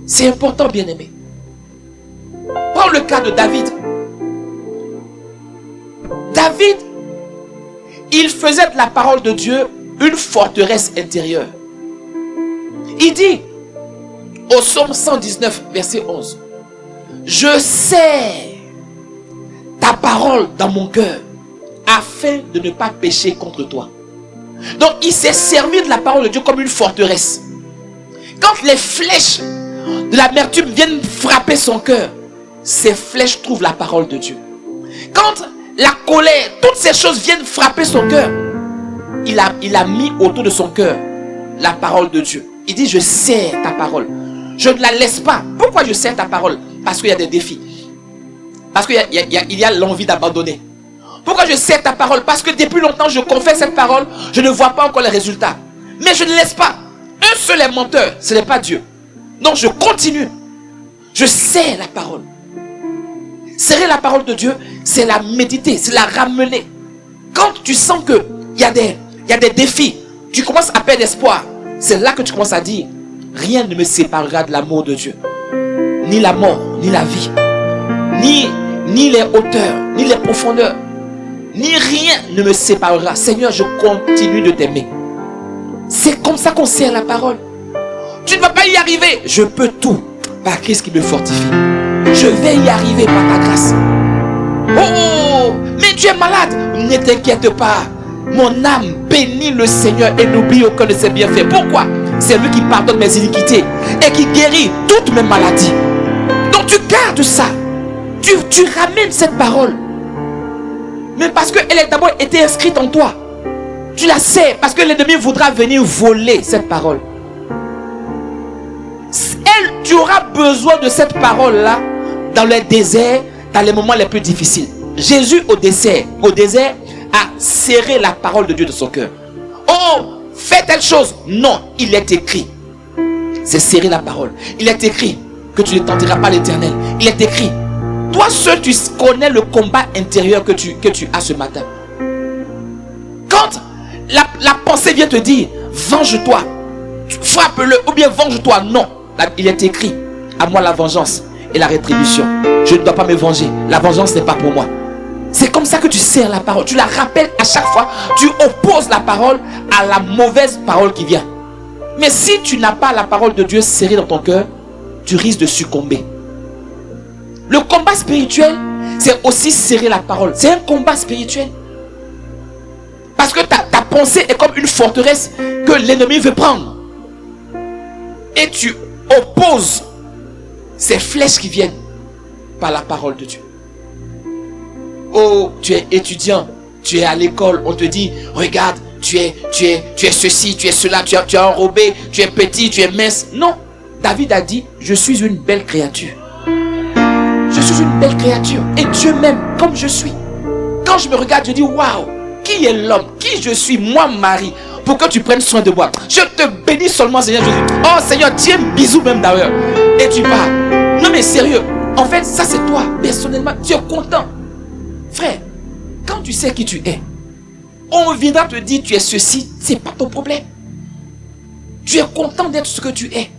C'est important, bien-aimé. Prends le cas de David. David, il faisait de la parole de Dieu une forteresse intérieure. Il dit au psaume 119, verset 11, je sais ta parole dans mon cœur afin de ne pas pécher contre toi. Donc il s'est servi de la parole de Dieu comme une forteresse. Quand les flèches de l'amertume viennent frapper son cœur, ces flèches trouvent la parole de Dieu. Quand la colère, toutes ces choses viennent frapper son cœur, il a mis autour de son cœur la parole de Dieu. Il dit, je sers ta parole. Je ne la laisse pas. Pourquoi je sers ta parole? Parce qu'il y a des défis. Parce qu'il y a l'envie d'abandonner. Pourquoi je sers ta parole? Parce que depuis longtemps, je confesse cette parole. Je ne vois pas encore les résultats. Mais je ne laisse pas. Un seul est menteur. Ce n'est pas Dieu. Donc je continue. Je sers la parole. Serrer la parole de Dieu, c'est la méditer, c'est la ramener. Quand tu sens qu'il y a des défis, tu commences à perdre espoir. C'est là que tu commences à dire, rien ne me séparera de l'amour de Dieu. Ni la mort, ni la vie. Ni les hauteurs, ni les profondeurs. Ni rien ne me séparera. Seigneur, je continue de t'aimer. C'est comme ça qu'on sert la parole. Tu ne vas pas y arriver. Je peux tout par Christ qui me fortifie. Je vais y arriver par ta grâce. Oh, mais tu es malade. Ne t'inquiète pas. Mon âme bénit le Seigneur et n'oublie aucun de ses bienfaits. Pourquoi? C'est lui qui pardonne mes iniquités et qui guérit toutes mes maladies. Donc tu gardes ça. Tu ramènes cette parole. Mais parce qu'elle a d'abord été inscrite en toi. Tu la sais parce que l'ennemi voudra venir voler cette parole. Tu auras besoin de cette parole-là dans le désert, dans les moments les plus difficiles. Jésus au désert a serré la parole de Dieu de son cœur. Oh, fais telle chose. Non, il est écrit. C'est serrer la parole. Il est écrit que tu ne tentiras pas l'Éternel. Il est écrit. Toi seul, tu connais le combat intérieur que tu as ce matin. Quand la pensée vient te dire, venge-toi, frappe-le, ou bien venge-toi. Non, il est écrit, à moi la vengeance et la rétribution. je ne dois pas me venger. La vengeance n'est pas pour moi. C'est comme ça que tu sers la parole. Tu la rappelles à chaque fois. Tu opposes la parole à la mauvaise parole qui vient. Mais si tu n'as pas la parole de Dieu serrée dans ton cœur, tu risques de succomber. Le combat spirituel, c'est aussi serrer la parole. C'est un combat spirituel. Parce que ta pensée est comme une forteresse que l'ennemi veut prendre. Et tu opposes ces flèches qui viennent par la parole de Dieu. Oh, tu es étudiant, tu es à l'école, on te dit, regarde, tu es ceci, tu es cela, tu es enrobé, tu es petit, tu es mince. Non, David a dit, je suis une belle créature. Je suis une belle créature. Et Dieu m'aime comme je suis. Quand je me regarde, je dis, waouh, qui est l'homme? Qui je suis, moi, Marie, pour que tu prennes soin de moi? Je te bénis seulement, Seigneur. Je dis, oh Seigneur, tiens un bisou même d'ailleurs. Et tu pars. Non mais sérieux, en fait, ça c'est toi, personnellement, tu es content. Frère, quand tu sais qui tu es, on viendra te dire tu es ceci, c'est pas ton problème. Tu es content d'être ce que tu es.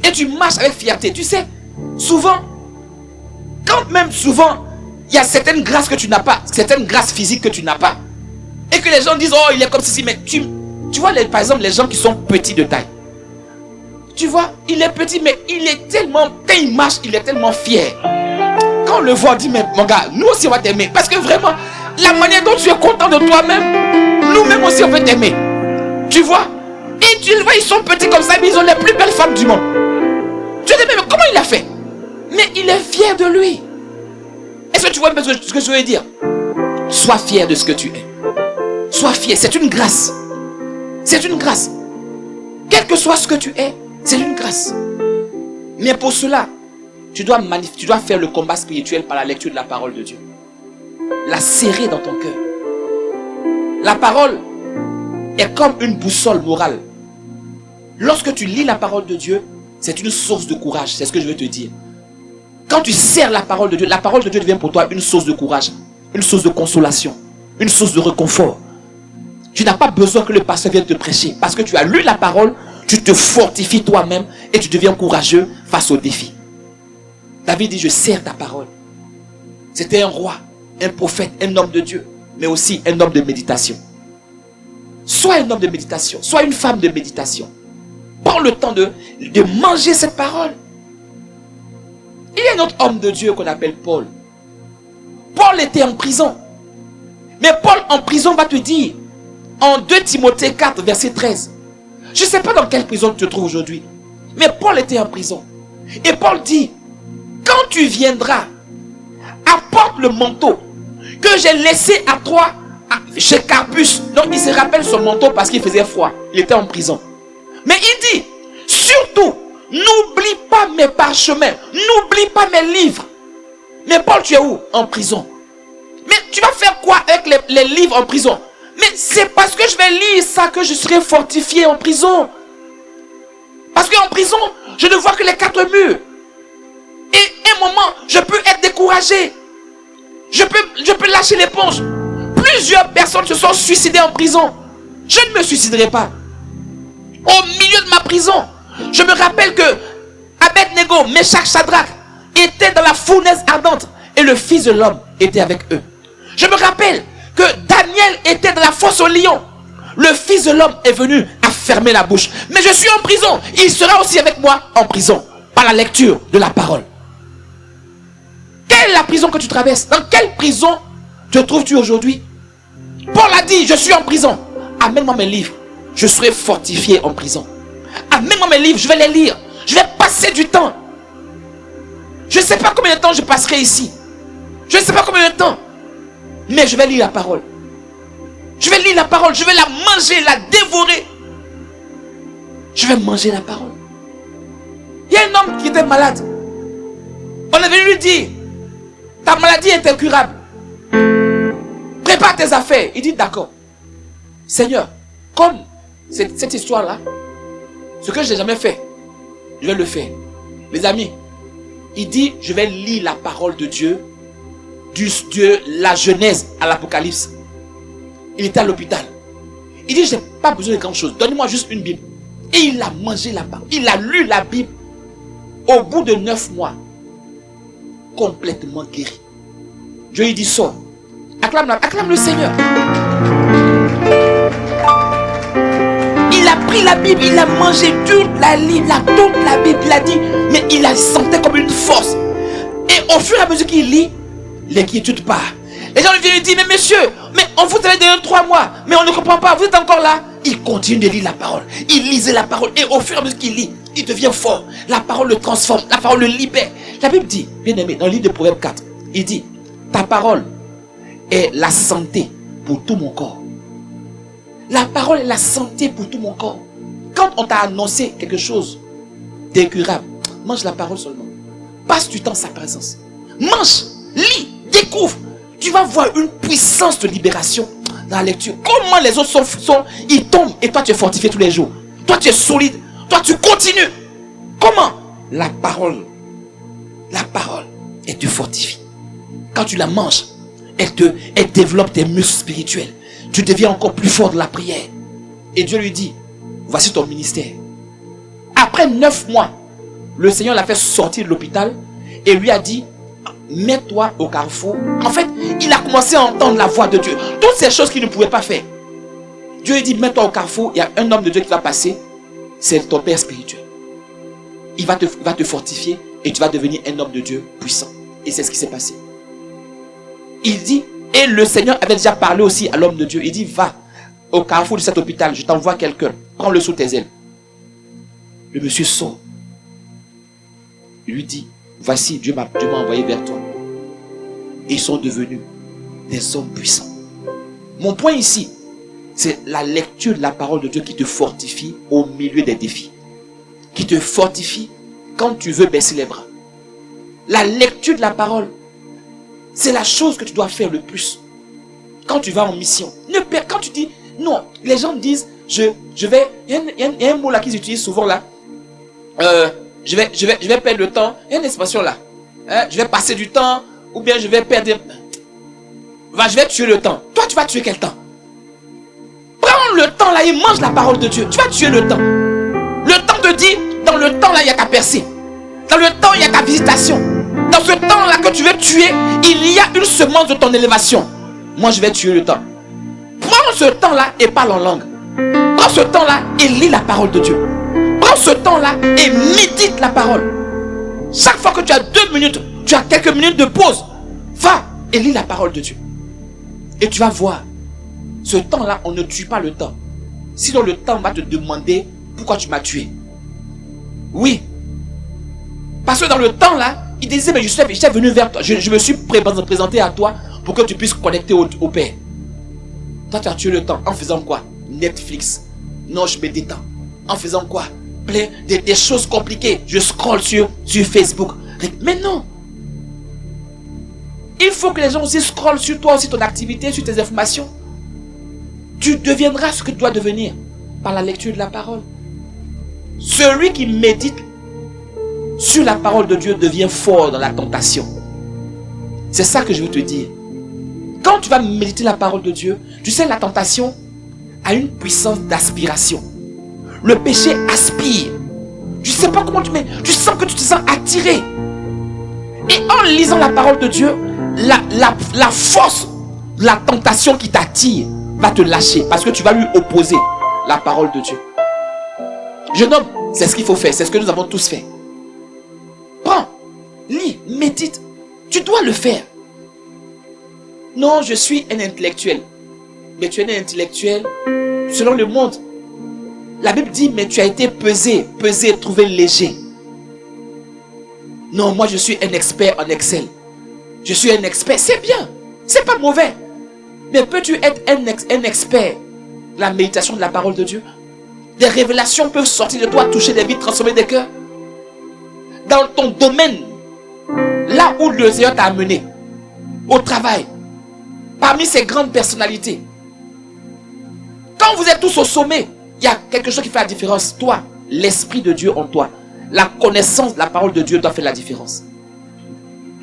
Et tu marches avec fierté. Tu sais, souvent, il y a certaines grâces que tu n'as pas, certaines grâces physiques que tu n'as pas. Et que les gens disent, oh, il est comme ceci, mais tu vois, par exemple, les gens qui sont petits de taille. Tu vois, il est petit, mais il est tellement, quand il marche, il est tellement fier. Quand on le voit, on dit, mais mon gars, nous aussi on va t'aimer. Parce que vraiment, la manière dont tu es content de toi-même, nous-mêmes aussi on veut t'aimer. Tu vois? Et tu le vois, ils sont petits comme ça, mais ils ont les plus belles femmes du monde. Tu te dis, mais comment il a fait? Mais il est fier de lui. Est-ce que tu vois ce que je veux dire? Sois fier de ce que tu es. Sois fier, c'est une grâce. C'est une grâce. Quel que soit ce que tu es, c'est une grâce. Mais pour cela, tu dois faire le combat spirituel par la lecture de la parole de Dieu. La serrer dans ton cœur. La parole est comme une boussole morale. Lorsque tu lis la parole de Dieu, c'est une source de courage. C'est ce que je veux te dire. Quand tu serres la parole de Dieu devient pour toi une source de courage, une source de consolation, une source de réconfort. Tu n'as pas besoin que le pasteur vienne te prêcher. Parce que tu as lu la parole, tu te fortifies toi-même et tu deviens courageux face aux défis. David dit, je serre ta parole. C'était un roi, un prophète, un homme de Dieu, mais aussi un homme de méditation. Sois un homme de méditation, sois une femme de méditation. Prends le temps de manger cette parole. Il y a un autre homme de Dieu qu'on appelle Paul. Paul était en prison. Mais Paul en prison va te dire, en 2 Timothée 4, verset 13. Je ne sais pas dans quelle prison tu te trouves aujourd'hui. Mais Paul était en prison. Et Paul dit, quand tu viendras, apporte le manteau que j'ai laissé à toi chez Carpus. Donc il se rappelle son manteau parce qu'il faisait froid. Il était en prison. Mais il dit, surtout, n'oublie pas mes parchemins. N'oublie pas mes livres. Mais Paul, tu es où? En prison. Mais tu vas faire quoi avec les livres en prison? Mais c'est parce que je vais lire ça que je serai fortifié en prison. Parce qu'en prison, je ne vois que les 4 murs. Et un moment, je peux être découragé. Je peux lâcher l'éponge. Plusieurs personnes se sont suicidées en prison. Je ne me suiciderai pas. Au milieu de ma prison, je me rappelle que Abednego, Meshach, Shadrach étaient dans la fournaise ardente et le Fils de l'homme était avec eux. Je me rappelle que Daniel était dans la fosse aux lions. Le Fils de l'homme est venu à fermer la bouche. Mais je suis en prison. Il sera aussi avec moi en prison par la lecture de la parole. Quelle est la prison que tu traverses? Dans quelle prison te trouves-tu aujourd'hui? Paul a dit, je suis en prison. Amène-moi mes livres. Je serai fortifié en prison. Amène-moi mes livres, je vais les lire. Je vais passer du temps. Je ne sais pas combien de temps je passerai ici. Je ne sais pas combien de temps. Mais je vais lire la parole. Je vais lire la parole. Je vais la manger, la dévorer. Je vais manger la parole. Il y a un homme qui était malade. On est venu lui dire, ta maladie est incurable. Prépare tes affaires. Il dit, d'accord. Seigneur, comme cette histoire-là, ce que je n'ai jamais fait, je vais le faire. Les amis, il dit, je vais lire la parole de Dieu, de la Genèse à l'Apocalypse. Il était à l'hôpital. Il dit, je n'ai pas besoin de grand chose. Donnez-moi juste une Bible. Et il a mangé la parole. Il a lu la Bible. Au bout de 9 mois. complètement guéri. Dieu lui dit, sors. Acclame le Seigneur. Il a pris la Bible, il a mangé toute la Bible, il a dit, mais il la sentait comme une force. Et au fur et à mesure qu'il lit, l'inquiétude part. Les gens viennent lui dire, mais monsieur, mais on vous avait donné 3 mois, mais on ne comprend pas, vous êtes encore là. Il continue de lire la parole. Il lisait la parole. Et au fur et à mesure qu'il lit, il devient fort. La parole le transforme, la parole le libère. La Bible dit, bien aimé, dans le livre de Proverbes 4, il dit, ta parole est la santé pour tout mon corps. La parole est la santé pour tout mon corps. Quand on t'a annoncé quelque chose d'incurable, mange la parole seulement. Passe du temps en sa présence. Mange, lis, découvre. Tu vas voir une puissance de libération dans la lecture. Comment les autres ils tombent et toi tu es fortifié tous les jours. Toi tu es solide. Toi tu continues. Comment? La parole. La parole, elle te fortifie. Quand tu la manges, elle développe tes muscles spirituels. Tu deviens encore plus fort dans la prière. Et Dieu lui dit, voici ton ministère. Après 9 mois, le Seigneur l'a fait sortir de l'hôpital et lui a dit, mets-toi au carrefour. En fait, il a commencé à entendre la voix de Dieu. Toutes ces choses qu'il ne pouvait pas faire. Dieu lui dit, mets-toi au carrefour. Il y a un homme de Dieu qui va passer. C'est ton père spirituel. Il va te fortifier et tu vas devenir un homme de Dieu puissant. Et c'est ce qui s'est passé. Il dit, et le Seigneur avait déjà parlé aussi à l'homme de Dieu. Il dit, va au carrefour de cet hôpital. Je t'envoie quelqu'un. Prends-le sous tes ailes. Le monsieur sort. Il lui dit, voici, Dieu m'a envoyé vers toi. Et ils sont devenus des hommes puissants. Mon point ici, c'est la lecture de la parole de Dieu qui te fortifie au milieu des défis. Qui te fortifie quand tu veux baisser les bras. La lecture de la parole, c'est la chose que tu dois faire le plus. Quand tu vas en mission. Quand tu dis, non, les gens disent, je vais, il y a un mot là qu'ils utilisent souvent là. Je vais perdre le temps. Il y a une expression là. Je vais passer du temps. Ou bien je vais perdre. Je vais tuer le temps. Toi, tu vas tuer quel temps? Prends le temps là et mange la parole de Dieu. Tu vas tuer le temps. Le temps te dit, dans le temps là, il n'y a qu'à percer. Dans le temps, il n'y a qu'à visitation. Dans ce temps là que tu veux tuer, il y a une semence de ton élévation. Moi, je vais tuer le temps. Prends ce temps là et parle en langue. Prends ce temps là et lis la parole de Dieu. Prends ce temps-là et médite la parole. Chaque fois que tu as 2 minutes, tu as quelques minutes de pause, va et lis la parole de Dieu. Et tu vas voir, ce temps-là, on ne tue pas le temps. Sinon, le temps va te demander pourquoi tu m'as tué. Oui. Parce que dans le temps-là, il disait, mais je suis venu vers toi. Je me suis présenté à toi pour que tu puisses connecter au Père. Toi, tu as tué le temps. En faisant quoi? Netflix. Non, je me détends. En faisant quoi? Des choses compliquées. Je scrolle sur Facebook. Mais non. Il faut que les gens aussi scrollent sur toi, aussi ton activité, sur tes informations. Tu deviendras ce que tu dois devenir par la lecture de la parole. Celui qui médite sur la parole de Dieu devient fort dans la tentation. C'est ça que je veux te dire. Quand tu vas méditer la parole de Dieu, tu sais, la tentation a une puissance d'aspiration. Le péché aspire. Tu sais pas comment tu sens que tu te sens attiré. Et en lisant la parole de Dieu, la force, la tentation qui t'attire va te lâcher parce que tu vas lui opposer la parole de Dieu. Jeune homme, c'est ce qu'il faut faire. C'est ce que nous avons tous fait. Prends, lis, médite. Tu dois le faire. Non, je suis un intellectuel. Mais tu es un intellectuel selon le monde. La Bible dit, mais tu as été pesé, trouvé léger. Non, moi je suis un expert en Excel. Je suis un expert, c'est bien. C'est pas mauvais. Mais peux-tu être un expert de la méditation de la parole de Dieu? Des révélations peuvent sortir de toi, toucher des vies, transformer des cœurs. Dans ton domaine, là où le Seigneur t'a amené, au travail, parmi ces grandes personnalités. Quand vous êtes tous au sommet, il y a quelque chose qui fait la différence. Toi, l'Esprit de Dieu en toi, la connaissance de la parole de Dieu doit faire la différence.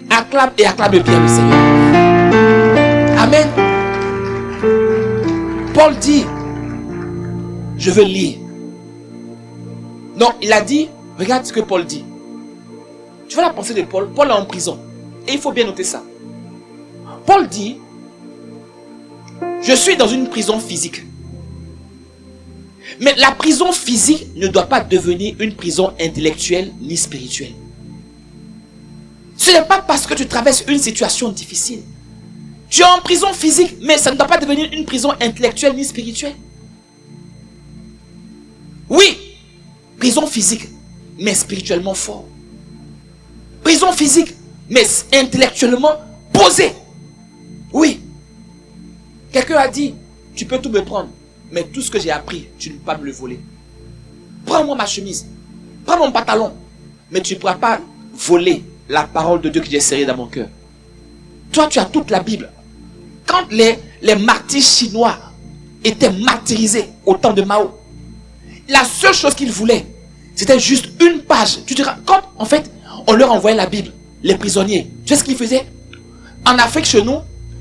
Acclame et acclame bien le Seigneur. Amen. Paul dit, je veux lire. Non, il a dit, regarde ce que Paul dit. Tu vois la pensée de Paul. Paul est en prison. Et il faut bien noter ça. Paul dit, je suis dans une prison physique. Mais la prison physique ne doit pas devenir une prison intellectuelle ni spirituelle. Ce n'est pas parce que tu traverses une situation difficile. Tu es en prison physique, mais ça ne doit pas devenir une prison intellectuelle ni spirituelle. Oui, prison physique, mais spirituellement fort. Prison physique, mais intellectuellement posée. Oui. Quelqu'un a dit, tu peux tout me prendre, mais tout ce que j'ai appris, tu ne peux pas me le voler. Prends-moi ma chemise, prends mon pantalon, mais tu ne pourras pas voler la parole de Dieu que j'ai serrée dans mon cœur. Toi, tu as toute la Bible. Quand les martyrs chinois étaient martyrisés au temps de Mao, la seule chose qu'ils voulaient, c'était juste une page. Tu diras, quand en fait, on leur envoyait la Bible, les prisonniers, tu sais ce qu'ils faisaient? En Afrique, chez nous,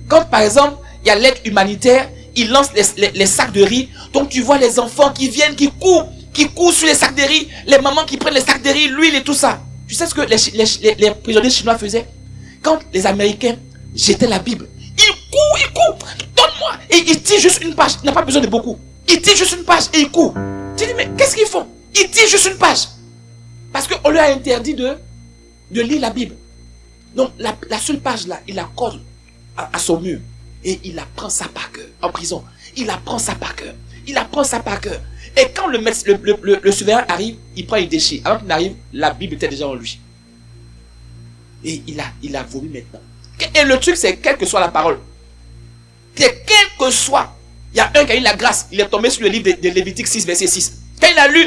quand par exemple, il y a l'aide humanitaire, ils lancent les sacs de riz. Donc tu vois les enfants qui viennent, qui courent sur les sacs de riz, les mamans qui prennent les sacs de riz, l'huile et tout ça. Tu sais ce que les prisonniers chinois faisaient? Quand les Américains jetaient la Bible, ils courent, donne-moi. Et ils tirent juste une page, il n'a pas besoin de beaucoup. Ils tirent juste une page et ils courent. Tu dis, mais qu'est-ce qu'ils font? Ils tirent juste une page. Parce qu'on leur a interdit de lire la Bible. Donc la seule page là, il la colle à son mur. Et il apprend ça par cœur. En prison, il apprend ça par cœur. Il apprend ça par cœur. Et quand le souverain arrive, il prend, il déchire. Avant qu'il n'arrive, la Bible était déjà en lui. Et il a vomi maintenant. Et le truc, c'est quelle que soit la parole. Quelle que soit. Il y a un qui a eu la grâce. Il est tombé sur le livre de Lévitique 6, verset 6. Quand il a lu,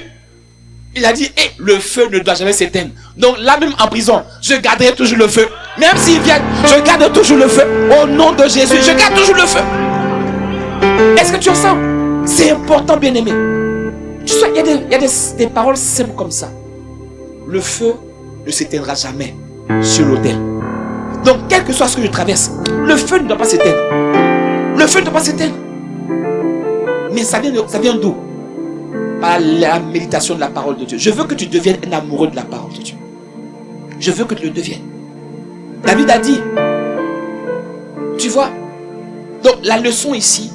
il a dit, le feu ne doit jamais s'éteindre. Donc là même en prison, je garderai toujours le feu. Même s'ils viennent, je garde toujours le feu. Au nom de Jésus, je garde toujours le feu. Est-ce que tu ressens? C'est important, bien-aimé. Tu sais, il y a des paroles simples comme ça. Le feu ne s'éteindra jamais sur l'autel. Donc, quel que soit ce que je traverse, le feu ne doit pas s'éteindre. Le feu ne doit pas s'éteindre. Mais ça vient d'où? Par la méditation de la parole de Dieu. Je veux que tu deviennes un amoureux de la parole de Dieu. Je veux que tu le deviennes. David a dit, tu vois, donc la leçon ici,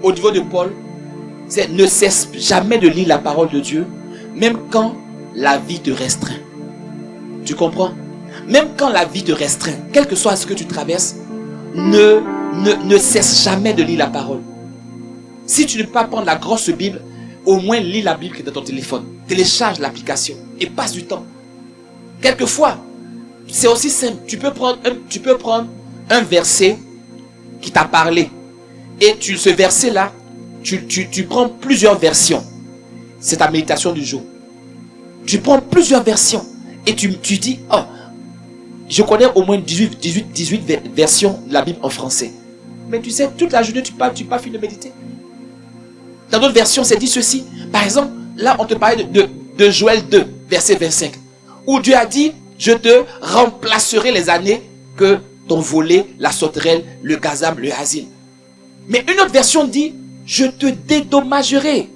au niveau de Paul, c'est ne cesse jamais de lire la parole de Dieu, même quand la vie te restreint. Tu comprends? Même quand la vie te restreint, quel que soit ce que tu traverses, ne cesse jamais de lire la parole. Si tu ne peux pas prendre la grosse Bible, au moins lis la Bible qui est dans ton téléphone. Télécharge l'application et passe du temps. Quelquefois, c'est aussi simple. Tu peux prendre un verset qui t'a parlé. Et ce verset-là, tu prends plusieurs versions. C'est ta méditation du jour. Tu prends plusieurs versions. Et tu dis, oh, je connais au moins 18 versions de la Bible en français. Mais tu sais, toute la journée, tu n'as pas fini de méditer. Dans d'autres versions, c'est dit ceci. Par exemple, là, on te parlait de Joël 2, verset 25. Où Dieu a dit, je te remplacerai les années que t'ont volé la sauterelle, le gazam, le asile. Mais une autre version dit, je te dédommagerai.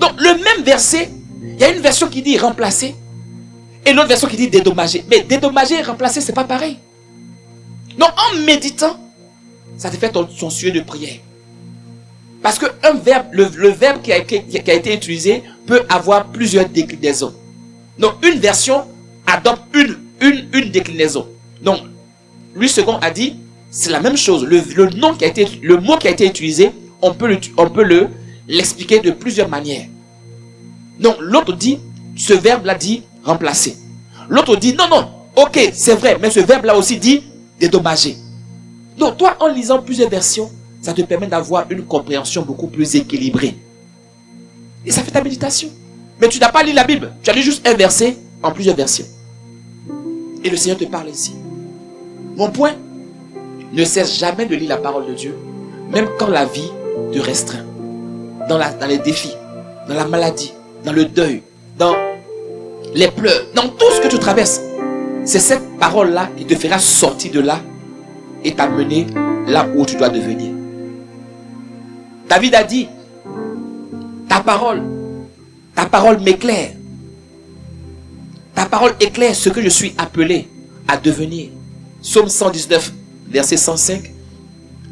Donc, le même verset, il y a une version qui dit remplacer. Et l'autre version qui dit dédommager. Mais dédommager et remplacer, c'est pas pareil. Donc, en méditant, ça te fait ton sujet de prière. Parce que un verbe, le verbe qui a été utilisé peut avoir plusieurs déclinaisons. Donc, une version adopte une déclinaison. Donc, lui second a dit, c'est la même chose. Le mot qui a été utilisé, on peut l'expliquer de plusieurs manières. Donc, l'autre dit, ce verbe-là dit remplacer. L'autre dit, non, ok, c'est vrai, mais ce verbe-là aussi dit dédommager. Donc, toi, en lisant plusieurs versions, ça te permet d'avoir une compréhension beaucoup plus équilibrée. Et ça fait ta méditation. Mais tu n'as pas lu la Bible. Tu as lu juste un verset en plusieurs versions. Et le Seigneur te parle ici. Mon point, ne cesse jamais de lire la parole de Dieu, même quand la vie te restreint. Dans les défis, dans la maladie, dans le deuil, dans les pleurs, dans tout ce que tu traverses. C'est cette parole-là qui te fera sortir de là et t'amener là où tu dois devenir. David a dit, ta parole m'éclaire. Ta parole éclaire ce que je suis appelé à devenir. Psaume 119, verset 105.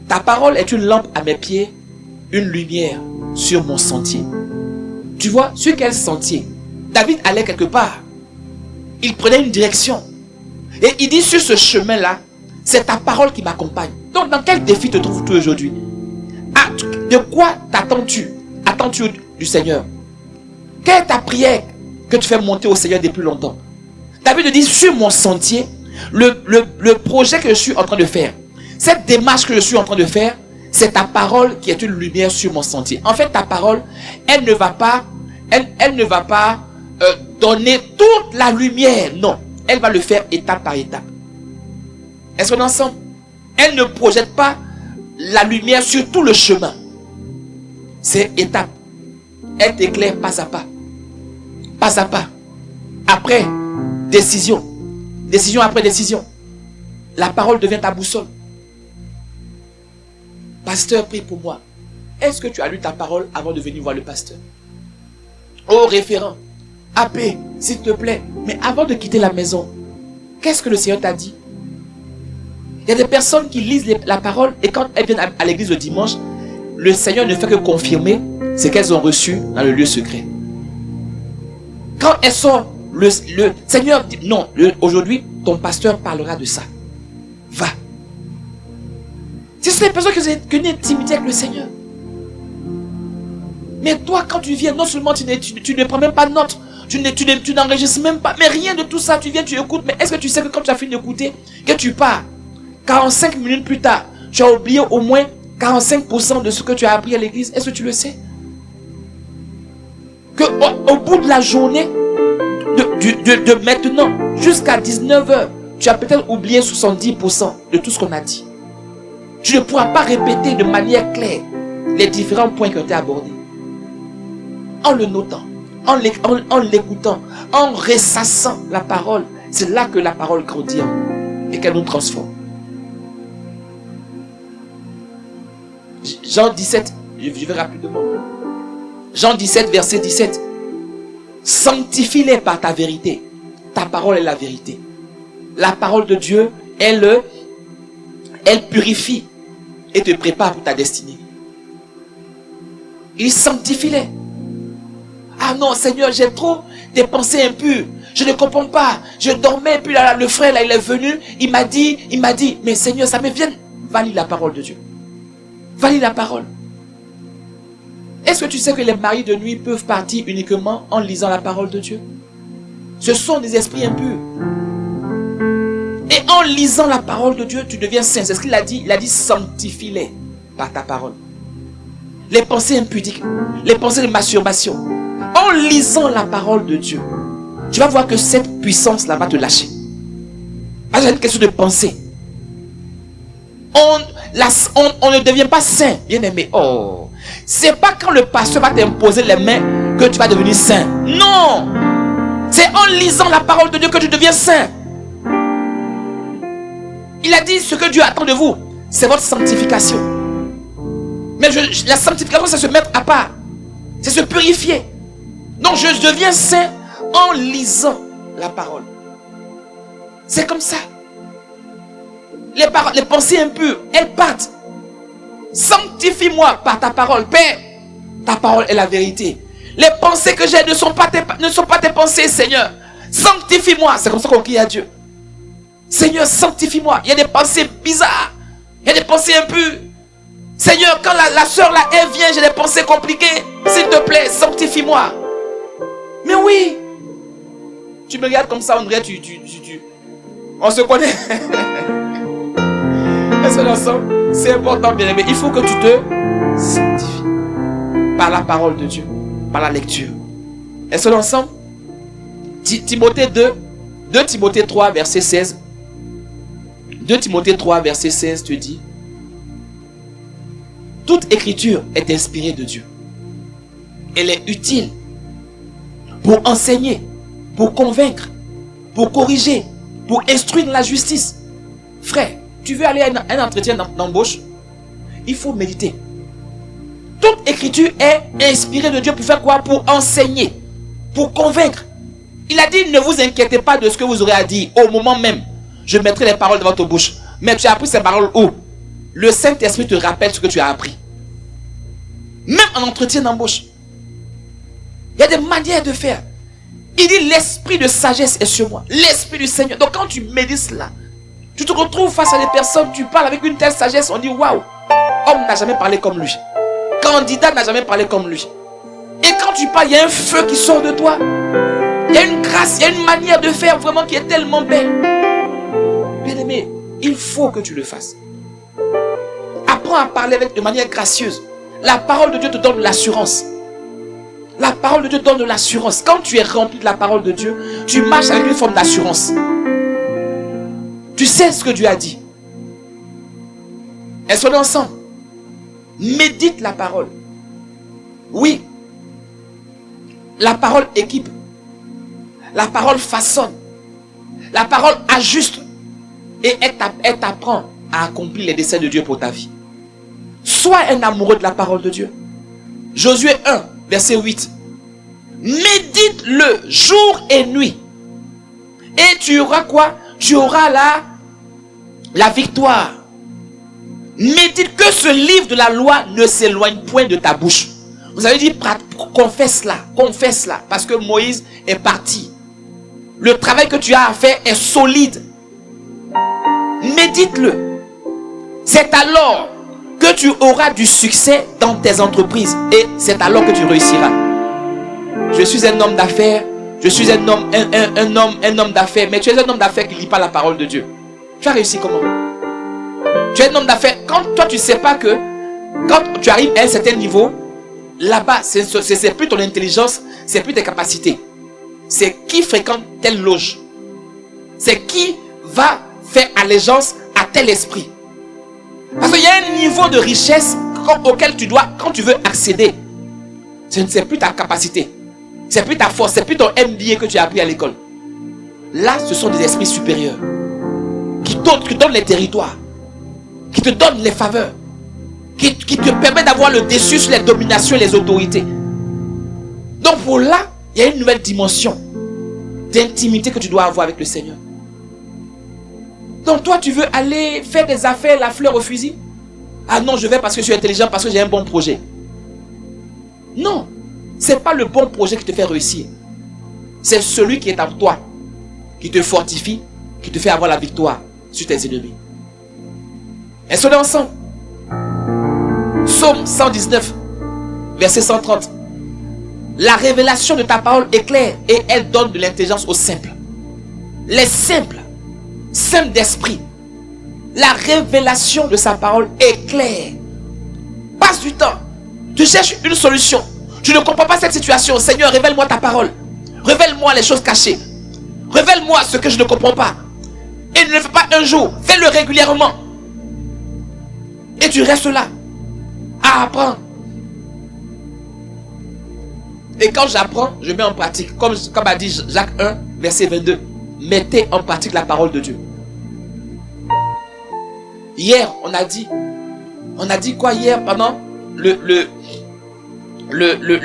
Ta parole est une lampe à mes pieds, une lumière sur mon sentier. Tu vois, sur quel sentier? David allait quelque part. Il prenait une direction. Et il dit, sur ce chemin-là, c'est ta parole qui m'accompagne. Donc, dans quel défi te trouves-tu aujourd'hui? Ah, de quoi t'attends-tu? Attends-tu du Seigneur? Quelle est ta prière que tu fais monter au Seigneur depuis longtemps? David dit, sur mon sentier, le projet que je suis en train de faire, cette démarche que je suis en train de faire, c'est ta parole qui est une lumière sur mon sentier. En fait, ta parole, elle ne va pas donner toute la lumière. Non, elle va le faire étape par étape. Est-ce qu'on est ensemble? Elle ne projette pas la lumière sur tout le chemin. C'est étape. Elle t'éclaire pas à pas. Pas à pas. Après, décision. Décision après décision. La parole devient ta boussole. Pasteur, prie pour moi. Est-ce que tu as lu ta parole avant de venir voir le pasteur? Oh, référent, AP, s'il te plaît. Mais avant de quitter la maison, qu'est-ce que le Seigneur t'a dit? Il y a des personnes qui lisent la parole et quand elles viennent à l'église le dimanche, le Seigneur ne fait que confirmer ce qu'elles ont reçu dans le lieu secret. Quand elles sortent, le Seigneur dit, non, aujourd'hui, ton pasteur parlera de ça. Va. Ce sont les personnes qui ont une intimité avec le Seigneur. Mais toi, quand tu viens, non seulement tu ne prends même pas note, tu n'enregistres même pas, mais rien de tout ça, tu viens, tu écoutes. Mais est-ce que tu sais que quand tu as fini d'écouter, que tu pars, 45 minutes plus tard, tu as oublié au moins 45% de ce que tu as appris à l'église? Est-ce que tu le sais? Que au bout de la journée, de maintenant jusqu'à 19h, tu as peut-être oublié 70% de tout ce qu'on a dit. Tu ne pourras pas répéter de manière claire les différents points qui ont été abordés. En le notant, en l'écoutant, en ressassant la parole, c'est là que la parole grandit et qu'elle nous transforme. Jean 17, je vais rapidement. Jean 17, verset 17. Sanctifie-les par ta vérité. Ta parole est la vérité. La parole de Dieu, elle purifie et te prépare pour ta destinée. Il sanctifie-les. Ah non, Seigneur, j'ai trop des pensées impures. Je ne comprends pas. Je dormais, puis là, le frère, là, il est venu. Il m'a dit, mais Seigneur, ça me vient. Va lire la parole de Dieu. Va lire la parole. Est-ce que tu sais que les maris de nuit peuvent partir uniquement en lisant la parole de Dieu? Ce sont des esprits impurs. Et en lisant la parole de Dieu, tu deviens saint. C'est ce qu'il a dit. Il a dit sanctifie-les par ta parole. Les pensées impudiques, les pensées de masturbation. En lisant la parole de Dieu, tu vas voir que cette puissance-là va te lâcher. C'est une question de pensée. On ne devient pas saint, bien aimé. Oh, c'est pas quand le pasteur va t'imposer les mains que tu vas devenir saint. Non, c'est en lisant la parole de Dieu que tu deviens saint. Il a dit ce que Dieu attend de vous, c'est votre sanctification. Mais la sanctification, c'est se mettre à part, c'est se purifier. Donc je deviens saint en lisant la parole. C'est comme ça. Les pensées impures, elles partent. Sanctifie-moi par ta parole. Père, ta parole est la vérité. Les pensées que j'ai ne sont pas tes pensées, Seigneur. Sanctifie-moi. C'est comme ça qu'on crie à Dieu. Seigneur, sanctifie-moi. Il y a des pensées bizarres. Il y a des pensées impures. Seigneur, quand la soeur là, elle vient, j'ai des pensées compliquées. S'il te plaît, sanctifie-moi. Mais oui. Tu me regardes comme ça, on dirait on se connaît. Est-ce que ensemble, c'est important, bien aimé. Il faut que tu te sanctifies par la parole de Dieu, par la lecture. Est-ce que ensemble, Timothée 2 Timothée 3, verset 16. 2 Timothée 3, verset 16 te dit: toute écriture est inspirée de Dieu. Elle est utile pour enseigner, pour convaincre, pour corriger, pour instruire dans la justice. Frère, tu veux aller à un entretien d'embauche, il faut méditer. Toute écriture est inspirée de Dieu pour faire quoi? Pour enseigner, pour convaincre. Il a dit: ne vous inquiétez pas de ce que vous aurez à dire au moment même. je mettrai les paroles devant ta bouche. Mais tu as appris ces paroles où? Le Saint-Esprit te rappelle ce que tu as appris. Même en entretien d'embauche. Il y a des manières de faire. Il dit l'esprit de sagesse est sur moi. L'esprit du Seigneur. Donc quand tu médites cela, tu te retrouves face à des personnes, tu parles avec une telle sagesse, on dit waouh, homme n'a jamais parlé comme lui. Candidat n'a jamais parlé comme lui. Et quand tu parles, il y a un feu qui sort de toi. Il y a une grâce, il y a une manière de faire vraiment qui est tellement belle. Bien aimé, il faut que tu le fasses. Apprends à parler de manière gracieuse. La parole de Dieu te donne de l'assurance. La parole de Dieu te donne de l'assurance. Quand tu es rempli de la parole de Dieu, tu marches avec une forme d'assurance. Tu sais ce que Dieu a dit. Et soyez ensemble. Médite la parole. Oui. La parole équipe. La parole façonne. La parole ajuste. Et elle t'apprend à accomplir les desseins de Dieu pour ta vie. Sois un amoureux de la parole de Dieu. Josué 1, verset 8. Médite-le jour et nuit. Et tu auras quoi? Tu auras la victoire. Médite que ce livre de la loi ne s'éloigne point de ta bouche. Vous avez dit, confesse-la, parce que Moïse est parti. Le travail que tu as à faire est solide. Médite-le. C'est alors que tu auras du succès dans tes entreprises. Et c'est alors que tu réussiras. Je suis un homme d'affaires. Je suis un homme d'affaires. Mais tu es un homme d'affaires qui ne lit pas la parole de Dieu. Tu as réussi comment? Tu es un homme d'affaires. Quand toi tu ne sais pas que quand tu arrives à un certain niveau, là-bas, c'est plus ton intelligence, c'est plus tes capacités. C'est qui fréquente telle loge. C'est qui va faire allégeance à tel esprit. Parce qu'il y a un niveau de richesse auquel tu dois, quand tu veux accéder, c'est plus ta capacité. C'est plus ta force, c'est plus ton MBA que tu as appris à l'école. Là, ce sont des esprits supérieurs qui te donnent les territoires, qui te donnent les faveurs, qui te permettent d'avoir le dessus sur les dominations et les autorités. Donc pour là, il y a une nouvelle dimension d'intimité que tu dois avoir avec le Seigneur. Donc toi, tu veux aller faire des affaires, la fleur au fusil? Ah non, je vais parce que je suis intelligent, parce que j'ai un bon projet. Non, ce n'est pas le bon projet qui te fait réussir. C'est celui qui est en toi, qui te fortifie, qui te fait avoir la victoire sur tes ennemis. Est-ce qu'on est ensemble? Psaume 119, verset 130. La révélation de ta parole est claire et elle donne de l'intelligence aux simples. Les simples d'esprit. La révélation de sa parole est claire. Passe du temps. Tu cherches une solution. Tu ne comprends pas cette situation. Seigneur, révèle-moi ta parole. Révèle-moi les choses cachées. Révèle-moi ce que je ne comprends pas. Et ne le fais pas un jour. Fais-le régulièrement. Et tu restes là à apprendre. Et quand j'apprends, je mets en pratique. Comme a dit Jacques 1, verset 22. Mettez en pratique la parole de Dieu. Hier, on a dit quoi hier pendant le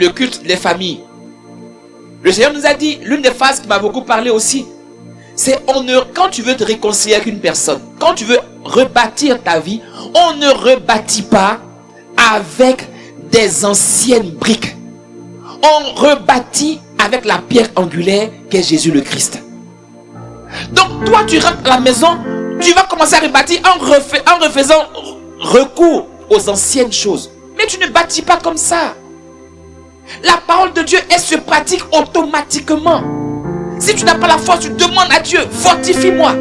culte des familles? Le Seigneur nous a dit, l'une des phases qui m'a beaucoup parlé aussi, c'est quand tu veux te réconcilier avec une personne, quand tu veux rebâtir ta vie, on ne rebâtit pas avec des anciennes briques. On rebâtit avec la pierre angulaire qu'est Jésus le Christ. Donc toi tu rentres à la maison, tu vas commencer à rebâtir en refaisant recours aux anciennes choses. Mais tu ne bâtis pas comme ça. La parole de Dieu, elle se pratique automatiquement. Si tu n'as pas la force, tu demandes à Dieu, fortifie-moi.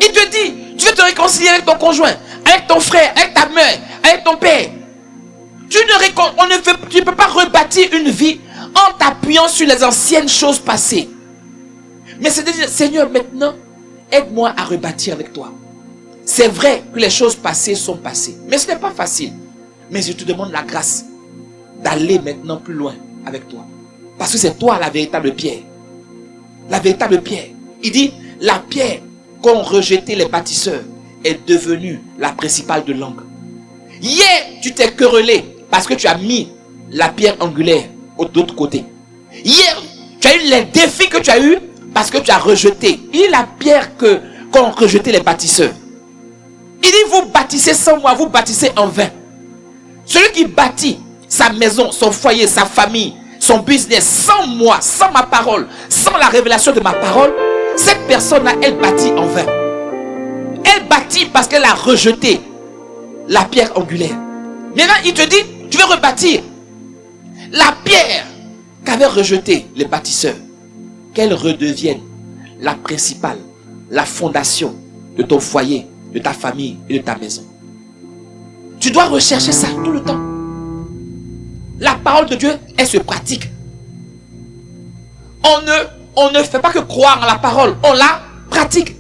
Il te dit, tu veux te réconcilier avec ton conjoint, avec ton frère, avec ta mère, avec ton père. Tu ne peux pas rebâtir une vie en t'appuyant sur les anciennes choses passées. Mais c'est de dire, Seigneur, maintenant, aide-moi à rebâtir avec toi. C'est vrai que les choses passées sont passées. Mais ce n'est pas facile. Mais je te demande la grâce d'aller maintenant plus loin avec toi. Parce que c'est toi la véritable pierre. La véritable pierre. Il dit, la pierre qu'ont rejeté les bâtisseurs est devenue la principale de l'angle. Hier, tu t'es querellé parce que tu as mis la pierre angulaire de l'autre côté. Hier, tu as eu les défis que tu as eu parce que tu as rejeté. Il dit la pierre qu'ont rejeté les bâtisseurs. Il dit vous bâtissez sans moi, vous bâtissez en vain. Celui qui bâtit sa maison, son foyer, sa famille, son business sans moi, sans ma parole, sans la révélation de ma parole, cette personne-là, elle bâtit en vain. Elle bâtit parce qu'elle a rejeté la pierre angulaire. Maintenant, il te dit, tu veux rebâtir la pierre qu'avaient rejetée les bâtisseurs, qu'elle redevienne la principale, la fondation de ton foyer, de ta famille et de ta maison. Tu dois rechercher ça tout le temps. La parole de Dieu, elle se pratique. On ne fait pas que croire en la parole, on la pratique.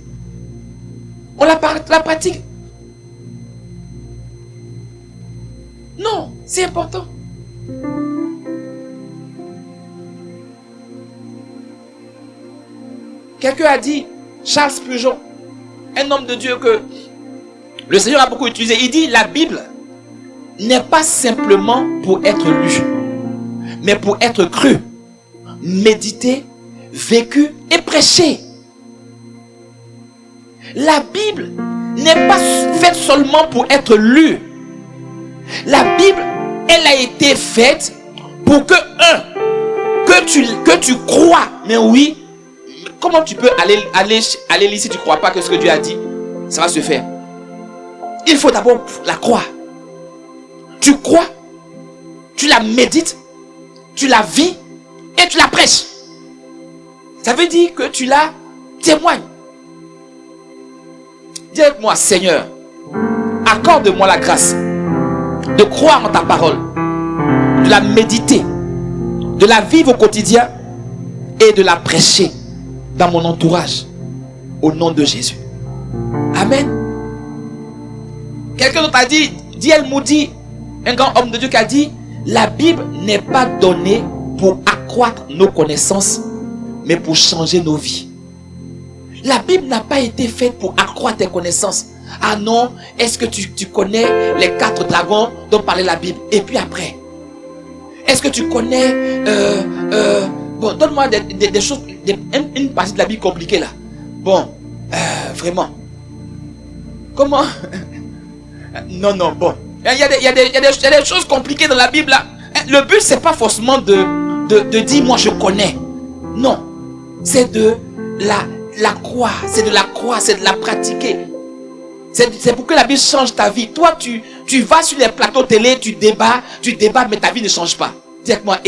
On la pratique. Non, c'est important. Quelqu'un a dit, Charles Spurgeon, un homme de Dieu que le Seigneur a beaucoup utilisé, il dit la Bible n'est pas simplement pour être lue, mais pour être crue, méditée, vécue et prêchée. La Bible n'est pas faite seulement pour être lue. La Bible, elle a été faite pour que que tu crois. Mais oui, comment tu peux aller lire si tu ne crois pas que ce que Dieu a dit, ça va se faire? Il faut d'abord la croire. Tu crois, tu la médites, tu la vis et tu la prêches. Ça veut dire que tu la témoignes. Dis avec moi, Seigneur, accorde-moi la grâce de croire en ta parole, de la méditer, de la vivre au quotidien et de la prêcher dans mon entourage au nom de Jésus. Amen. Quelqu'un d'autre a dit, D.L. Moody, un grand homme de Dieu qui a dit, la Bible n'est pas donnée pour accroître nos connaissances, mais pour changer nos vies. La Bible n'a pas été faite pour accroître tes connaissances. Ah non, est-ce que tu connais les 4 dragons dont parlait la Bible? Et puis après, est-ce que tu connais bon, donne-moi des choses, une partie de la Bible compliquée là. Bon, vraiment. Comment? Non, bon. Il y a des choses compliquées dans la Bible là. Le but, c'est pas forcément de dire moi je connais. Non. C'est de la croire. C'est de la croire, c'est de la pratiquer. C'est pour que la Bible change ta vie. Toi, tu vas sur les plateaux télé, tu débats, mais ta vie ne change pas. Dis avec moi,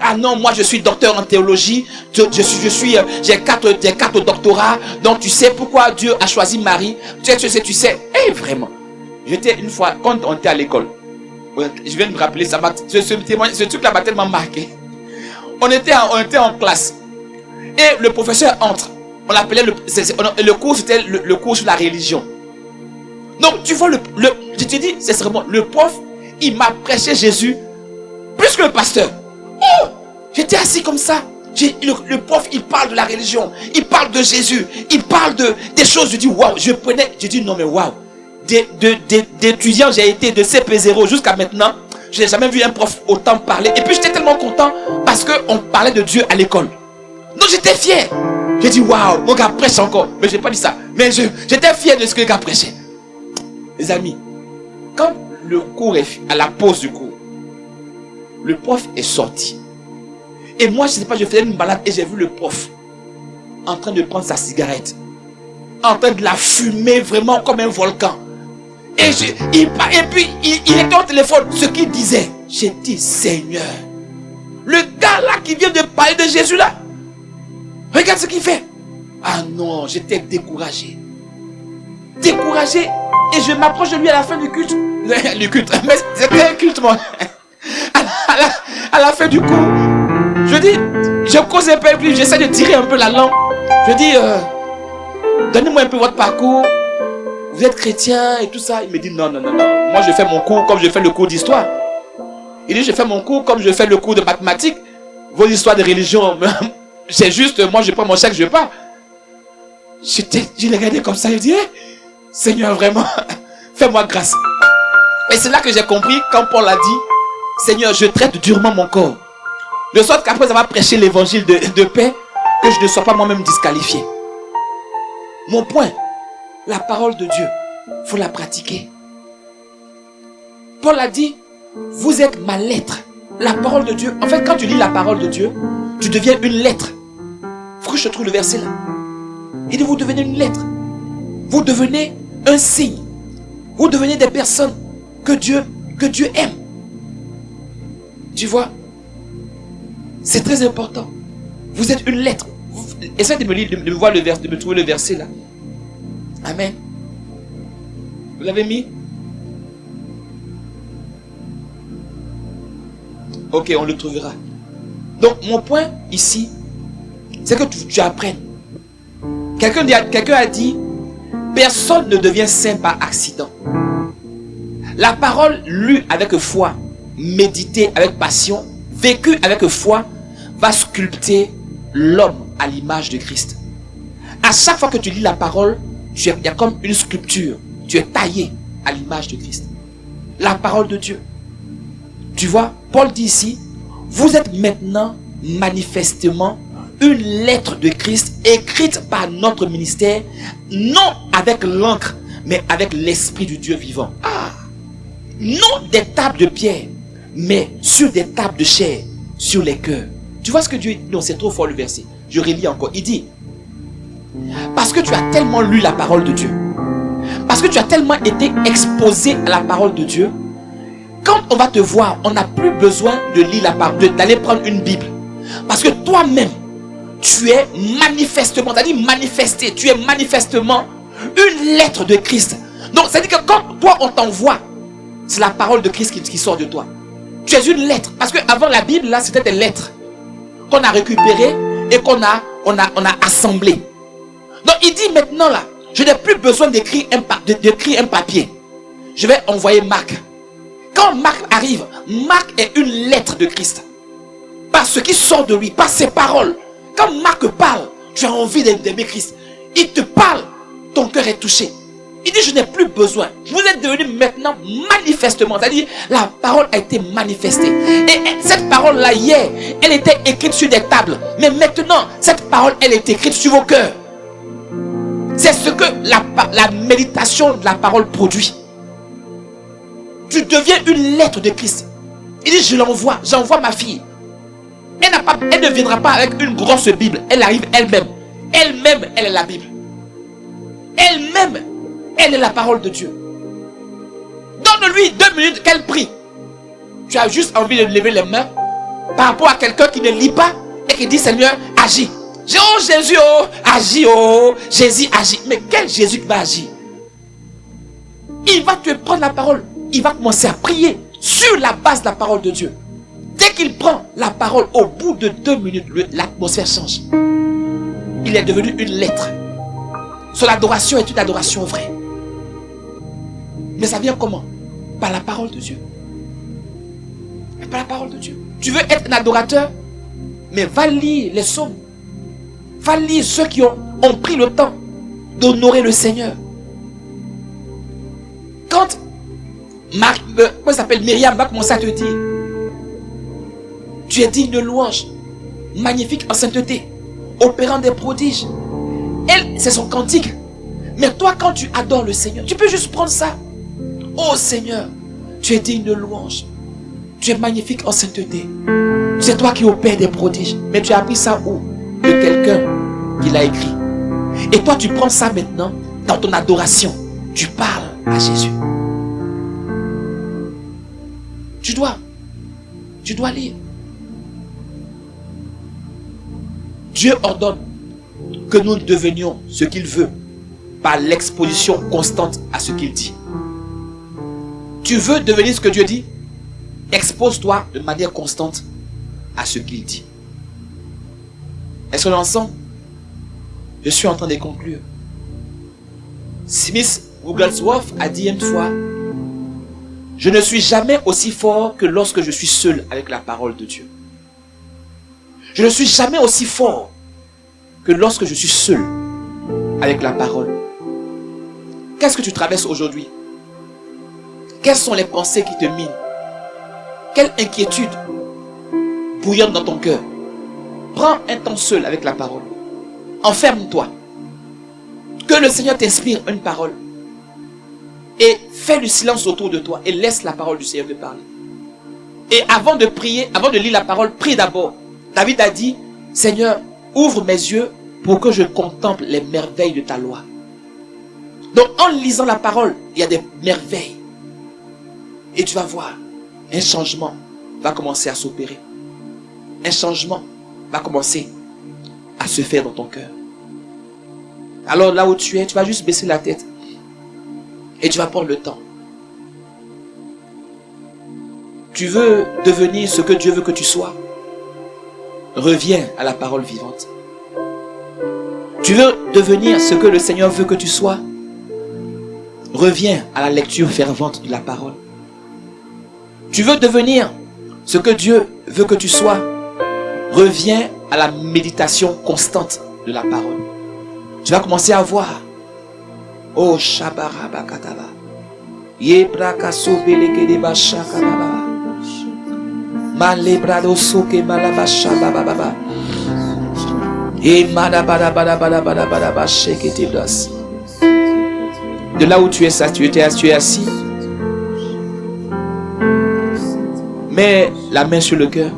ah non, moi je suis docteur en théologie, j'ai 4 doctorats, donc tu sais pourquoi Dieu a choisi Marie. Tu sais, vraiment. J'étais une fois, quand on était à l'école, je viens de me rappeler, ce truc-là m'a tellement marqué. On était en classe, et le professeur entre. On l'appelait le cours, c'était le cours sur la religion. Donc tu vois, je te dis, c'est vraiment, le prof, il m'a prêché Jésus plus que le pasteur. Oh, j'étais assis comme ça. Le prof, il parle de la religion, il parle de Jésus, il parle des choses. Je dis waouh, je dis non mais waouh. D'étudiant, j'ai été de CP0 jusqu'à maintenant. Je n'ai jamais vu un prof autant parler. Et puis j'étais tellement content parce qu'on parlait de Dieu à l'école. Donc j'étais fier. J'ai dit waouh, mon gars prêche encore. Mais je n'ai pas dit ça. Mais j'étais fier de ce que le gars prêchait. Les amis, quand le cours est à la pause du cours, le prof est sorti. Et moi, je ne sais pas, je faisais une balade et j'ai vu le prof en train de prendre sa cigarette, en train de la fumer vraiment comme un volcan. Et puis, il était au téléphone. Ce qu'il disait, j'ai dit, Seigneur, le gars là qui vient de parler de Jésus là, regarde ce qu'il fait. Ah non, j'étais découragé. Découragé. Et je m'approche de lui à la fin du culte. Le culte, mais c'était un culte, moi. À la fin du cours, je dis, je cause un peu avec lui, j'essaie de tirer un peu la langue. Je dis, donnez-moi un peu votre parcours. Vous êtes chrétien et tout ça. Il me dit, non. Moi, je fais mon cours comme je fais le cours d'histoire. Il dit, je fais mon cours comme je fais le cours de mathématiques. Vos histoires de religion, c'est juste, moi, je prends mon chèque, je pars. Je l'ai regardé comme ça, il dit, Seigneur, vraiment, fais-moi grâce. Et c'est là que j'ai compris, quand Paul a dit, Seigneur, je traite durement mon corps. De sorte qu'après avoir prêché l'évangile de paix, que je ne sois pas moi-même disqualifié. Mon point, la parole de Dieu, il faut la pratiquer. Paul a dit, vous êtes ma lettre. La parole de Dieu. En fait, quand tu lis la parole de Dieu, tu deviens une lettre. Il faut que je trouve le verset là. Il dit, vous devenez une lettre. Vous devenez un signe. Vous devenez des personnes que Dieu aime. Tu vois? C'est très important. Vous êtes une lettre. Essayez de me lire, de me voir le verset, de me trouver le verset là. Amen. Vous l'avez mis? Ok, on le trouvera. Donc, mon point ici, c'est que tu apprennes. Quelqu'un a dit, personne ne devient saint par accident. La parole lue avec foi, méditée avec passion, vécue avec foi, va sculpter l'homme à l'image de Christ. À chaque fois que tu lis la parole, il y a comme une sculpture. Tu es taillé à l'image de Christ. La parole de Dieu. Tu vois, Paul dit ici, vous êtes maintenant manifestement une lettre de Christ écrite par notre ministère, non avec l'encre, mais avec l'esprit du Dieu vivant. Non des tables de pierre, mais sur des tables de chair, sur les cœurs. Tu vois ce que Dieu dit? Non, c'est trop fort le verset. Je relis encore. Il dit, parce que tu as tellement lu la parole de Dieu, parce que tu as tellement été exposé à la parole de Dieu, quand on va te voir, on n'a plus besoin de lire la parole, d'aller prendre une Bible. Parce que toi-même, tu es manifestement, c'est-à-dire manifesté, tu es manifestement une lettre de Christ. Donc, c'est-à-dire que quand toi, on t'envoie, c'est la parole de Christ qui sort de toi. Tu es une lettre. Parce qu'avant la Bible, là, c'était des lettres qu'on a récupérées et qu'on a assemblées. Donc, il dit maintenant, là, je n'ai plus besoin d'écrire un papier. Je vais envoyer Marc. Quand Marc arrive, Marc est une lettre de Christ. Par ce qui sort de lui, par ses paroles. Quand Marc parle, tu as envie d'aimer Christ. Il te parle, ton cœur est touché. Il dit, je n'ai plus besoin. Vous êtes devenu maintenant manifestement. C'est-à-dire, la parole a été manifestée. Et cette parole-là, hier, elle était écrite sur des tables. Mais maintenant, cette parole, elle est écrite sur vos cœurs. C'est ce que la méditation de la parole produit. Tu deviens une lettre de Christ. Il dit, j'envoie ma fille. Elle ne viendra pas avec une grosse Bible. Elle arrive elle-même. Elle-même, elle est la Bible. Elle-même, elle est la parole de Dieu. Donne-lui 2 minutes qu'elle prie. Tu as juste envie de lever les mains par rapport à quelqu'un qui ne lit pas et qui dit, Seigneur, agis. Oh Jésus, oh, agis, oh, Jésus, agis. Mais quel Jésus qui va agir? Il va te prendre la parole. Il va commencer à prier sur la base de la parole de Dieu. Dès qu'il prend la parole, au bout de 2 minutes, l'atmosphère change. Il est devenu une lettre. Son adoration est une adoration vraie. Mais ça vient comment? Par la parole de Dieu. Par la parole de Dieu. Tu veux être un adorateur? Mais va lire les psaumes. Va lire ceux qui ont pris le temps d'honorer le Seigneur. Quand Myriam va commencer à te dire, tu es digne de louange, magnifique en sainteté, opérant des prodiges. Elle, c'est son cantique. Mais toi, quand tu adores le Seigneur, tu peux juste prendre ça. Oh Seigneur, tu es digne de louange. Tu es magnifique en sainteté. C'est toi qui opères des prodiges. Mais tu as appris ça où? De quelqu'un qui l'a écrit. Et toi, tu prends ça maintenant dans ton adoration. Tu parles à Jésus. Tu dois lire. Dieu ordonne que nous devenions ce qu'il veut par l'exposition constante à ce qu'il dit. Tu veux devenir ce que Dieu dit? Expose-toi de manière constante à ce qu'il dit. Est-ce qu'on est ensemble? Je suis en train de conclure. Smith Wigglesworth a dit une fois, je ne suis jamais aussi fort que lorsque je suis seul avec la parole de Dieu. Je ne suis jamais aussi fort que lorsque je suis seul avec la parole. Qu'est-ce que tu traverses aujourd'hui? Quelles sont les pensées qui te minent? Quelle inquiétude bouillonne dans ton cœur? Prends un temps seul avec la parole. enferme-toi. Que le Seigneur t'inspire une parole. Et fais le silence autour de toi et laisse la parole du Seigneur te parler. Et avant de prier, avant de lire la parole, prie d'abord. David a dit, Seigneur, ouvre mes yeux pour que je contemple les merveilles de ta loi. Donc en lisant la parole, il y a des merveilles. Et tu vas voir, un changement va commencer à s'opérer. Un changement va commencer à se faire dans ton cœur. Alors là où tu es, tu vas juste baisser la tête. Et tu vas prendre le temps. Tu veux devenir ce que Dieu veut que tu sois. Reviens à la parole vivante. Tu veux devenir ce que le Seigneur veut que tu sois. Reviens à la lecture fervente de la parole. Tu veux devenir ce que Dieu veut que tu sois. Reviens à la méditation constante de la parole. Tu vas commencer à voir. Oh Shabarabakataba. Yebrakaso belekeba shakababa. Malebrado soke malabasha bababa. Et madabadabadabadabadabadaba sheketeblas. De là où tu es assis. Mets la main sur le cœur.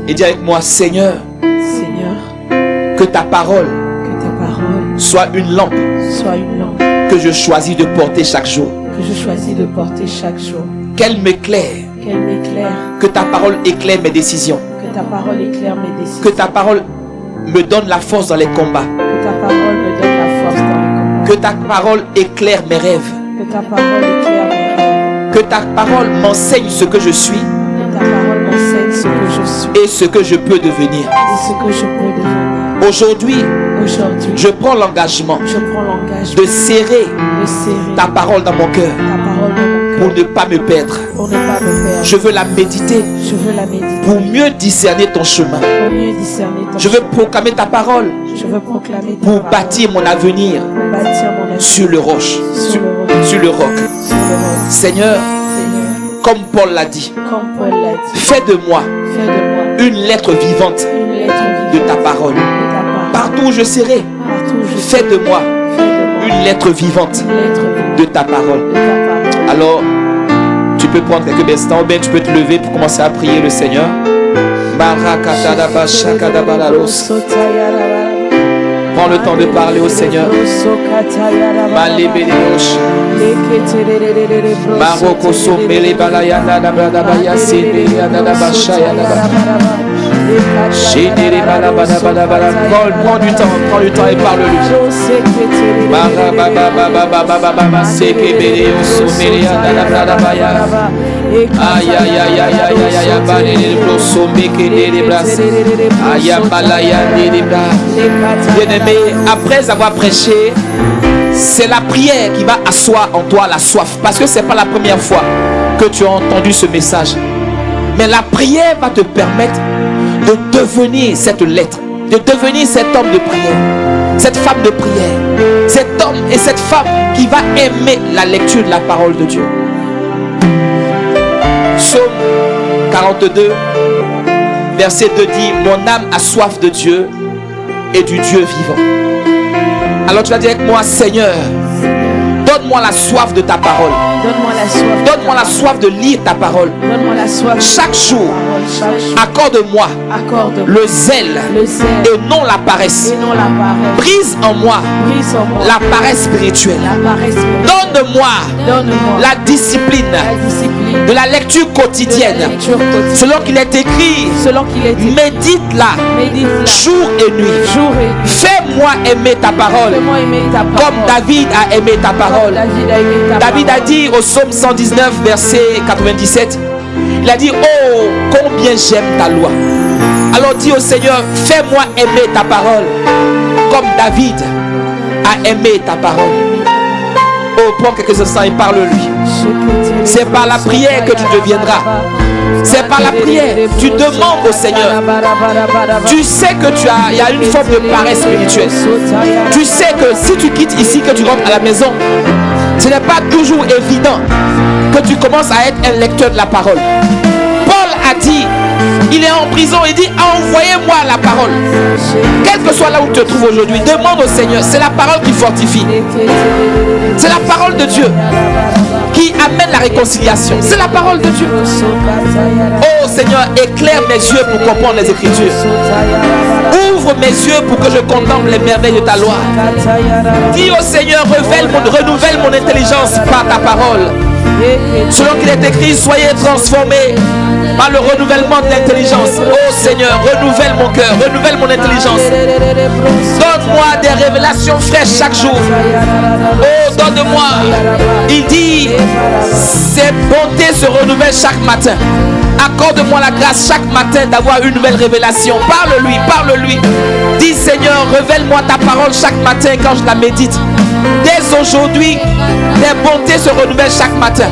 Et dis avec moi, Seigneur, que ta parole soit une lampe que je choisis de porter chaque jour. Qu'elle m'éclaire. Que ta parole éclaire mes décisions. Que ta parole me donne la force dans les combats. Que ta parole éclaire mes rêves. Que ta parole m'enseigne ce que je suis. Et ce que je peux devenir. Aujourd'hui, je prends l'engagement de serrer ta parole dans mon cœur pour ne pas me perdre. Je veux la méditer pour mieux discerner ton chemin. Je veux proclamer ta parole pour bâtir mon avenir sur le roc. Seigneur, comme Paul l'a dit, fais de moi une lettre vivante de ta parole. Partout où je serai, fais de moi une lettre vivante de ta parole. Alors, tu peux prendre quelques instants, ou bien tu peux te lever pour commencer à prier le Seigneur. Prends le temps de parler au Seigneur. Prends du temps et parle-lui. Bien-aimé, après avoir prêché, c'est la prière qui va asseoir en toi la soif. Parce que ce n'est pas la première fois que tu as entendu ce message. Mais la prière va te permettre de devenir cette lettre, de devenir cet homme de prière, cette femme de prière, cet homme et cette femme qui va aimer la lecture de la parole de Dieu. Psaume 42, verset 2 dit: mon âme a soif de Dieu et du Dieu vivant. Alors tu vas dire avec moi: Seigneur, donne-moi la soif de ta parole. Donne-moi la soif de lire ta parole. Chaque jour, accorde-moi le zèle et non la paresse. Brise en moi la paresse spirituelle. Donne-moi la discipline de la lecture quotidienne. Selon qu'il est écrit, médite-la jour et nuit. Fais-moi aimer ta parole comme David a aimé ta parole. David a dit au psaume 119 verset 97, il a dit: oh, combien j'aime ta loi. Alors dis au Seigneur: fais-moi aimer ta parole comme David a aimé ta parole. Oh, prends quelques instants et parle-lui. C'est par la prière que tu deviendras. C'est par la prière. Tu demandes au Seigneur. Tu sais que il y a une forme de paresse spirituelle. Tu sais que si tu quittes ici, que tu rentres à la maison, ce n'est pas toujours évident que tu commences à être un lecteur de la parole. Paul a dit: Il est en prison. Il dit, envoyez-moi la parole. Quel que soit là où tu te trouves aujourd'hui, demande au Seigneur. C'est la parole qui fortifie. C'est la parole de Dieu qui amène la réconciliation. C'est la parole de Dieu. Oh Seigneur, éclaire mes yeux pour comprendre les Écritures. Ouvre mes yeux pour que je contemple les merveilles de ta loi. Dis au Seigneur, renouvelle mon intelligence par ta parole. Selon qu'il est écrit, soyez transformés par le renouvellement de l'intelligence. Oh Seigneur, renouvelle mon cœur, renouvelle mon intelligence. Donne-moi des révélations fraîches chaque jour. Oh, donne-moi. Il dit, ses bontés se renouvellent chaque matin. Accorde-moi la grâce chaque matin d'avoir une nouvelle révélation. Parle-lui, parle-lui. Dis Seigneur, révèle-moi ta parole chaque matin quand je la médite. Dès aujourd'hui, tes bontés se renouvellent chaque matin.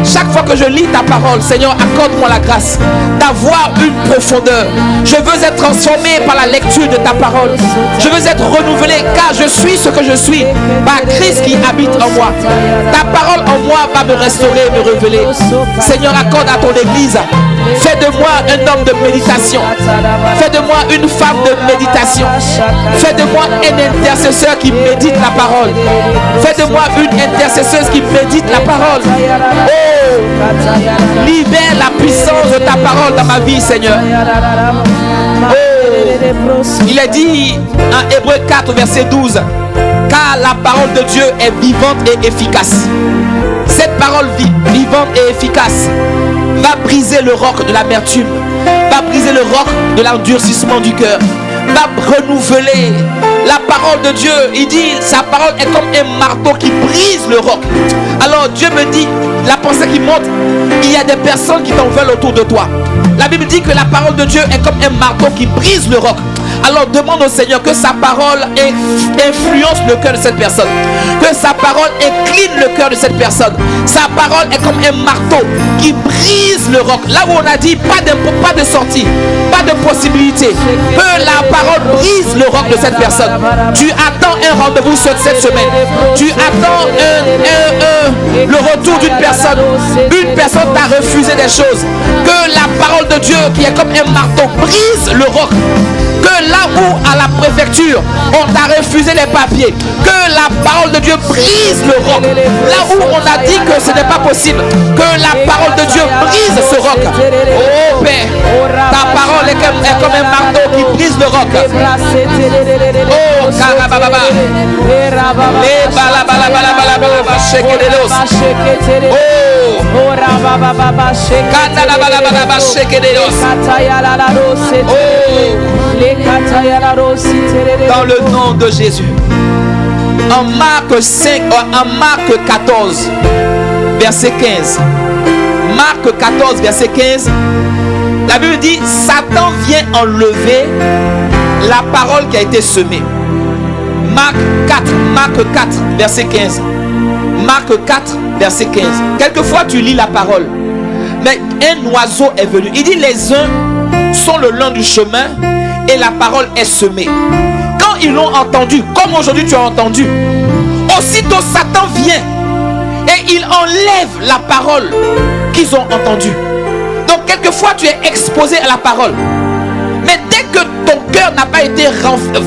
Chaque fois que je lis ta parole, Seigneur, accorde-moi la grâce d'avoir une profondeur. Je veux être transformé par la lecture de ta parole. Je veux être renouvelé car je suis ce que je suis par Christ qui habite en moi. Ta parole en moi va me restaurer et me révéler. Seigneur, accorde à ton église. Fais de moi un homme de méditation. Fais de moi une femme de méditation. Fais de moi un intercesseur qui médite la parole. Fais de moi une intercesseuse qui médite la parole. Oh, libère la puissance de ta parole dans ma vie, Seigneur. Oh, il est dit en Hébreux 4 verset 12, car la parole de Dieu est vivante et efficace. Cette parole vivante et efficace va briser le roc de l'amertume, va briser le roc de l'endurcissement du cœur, va renouveler la parole de Dieu. Il dit, sa parole est comme un marteau qui brise le roc. Alors Dieu me dit, la pensée qui monte, il y a des personnes qui t'en veulent autour de toi. La Bible dit que la parole de Dieu est comme un marteau qui brise le roc. Alors demande au Seigneur que sa parole influence le cœur de cette personne, que sa parole incline le cœur de cette personne. Sa parole est comme un marteau qui brise le roc. Là où on a dit pas de sortie, pas de possibilité, que la parole brise le roc de cette personne. Tu attends un rendez-vous cette semaine. Tu attends le retour d'une personne. Une personne t'a refusé des choses. Que la parole de Dieu qui est comme un marteau brise le roc. Que là où à la préfecture on t'a refusé les papiers, que la parole de Dieu brise le roc. Là où on a dit que ce n'est pas possible, que la parole de Dieu brise ce roc. Oh Père, ta parole est comme un marteau qui brise le roc. Oh Karababa, les balabalabalabalabala, shekedelos. Oh Kanalabalabala, shekedelos. Oh, dans le nom de Jésus. En Marc 5, en Marc 14, verset 15. Marc 14, verset 15. La Bible dit, Satan vient enlever la parole qui a été semée. Marc 4, verset 15. Marc 4, verset 15. Quelquefois tu lis la parole, mais un oiseau est venu. Il dit, les uns sont le long du chemin et la parole est semée. Quand ils l'ont entendu, comme aujourd'hui tu as entendu, aussitôt Satan vient et il enlève la parole qu'ils ont entendue. Donc quelquefois tu es exposé à la parole, mais dès que ton cœur n'a pas été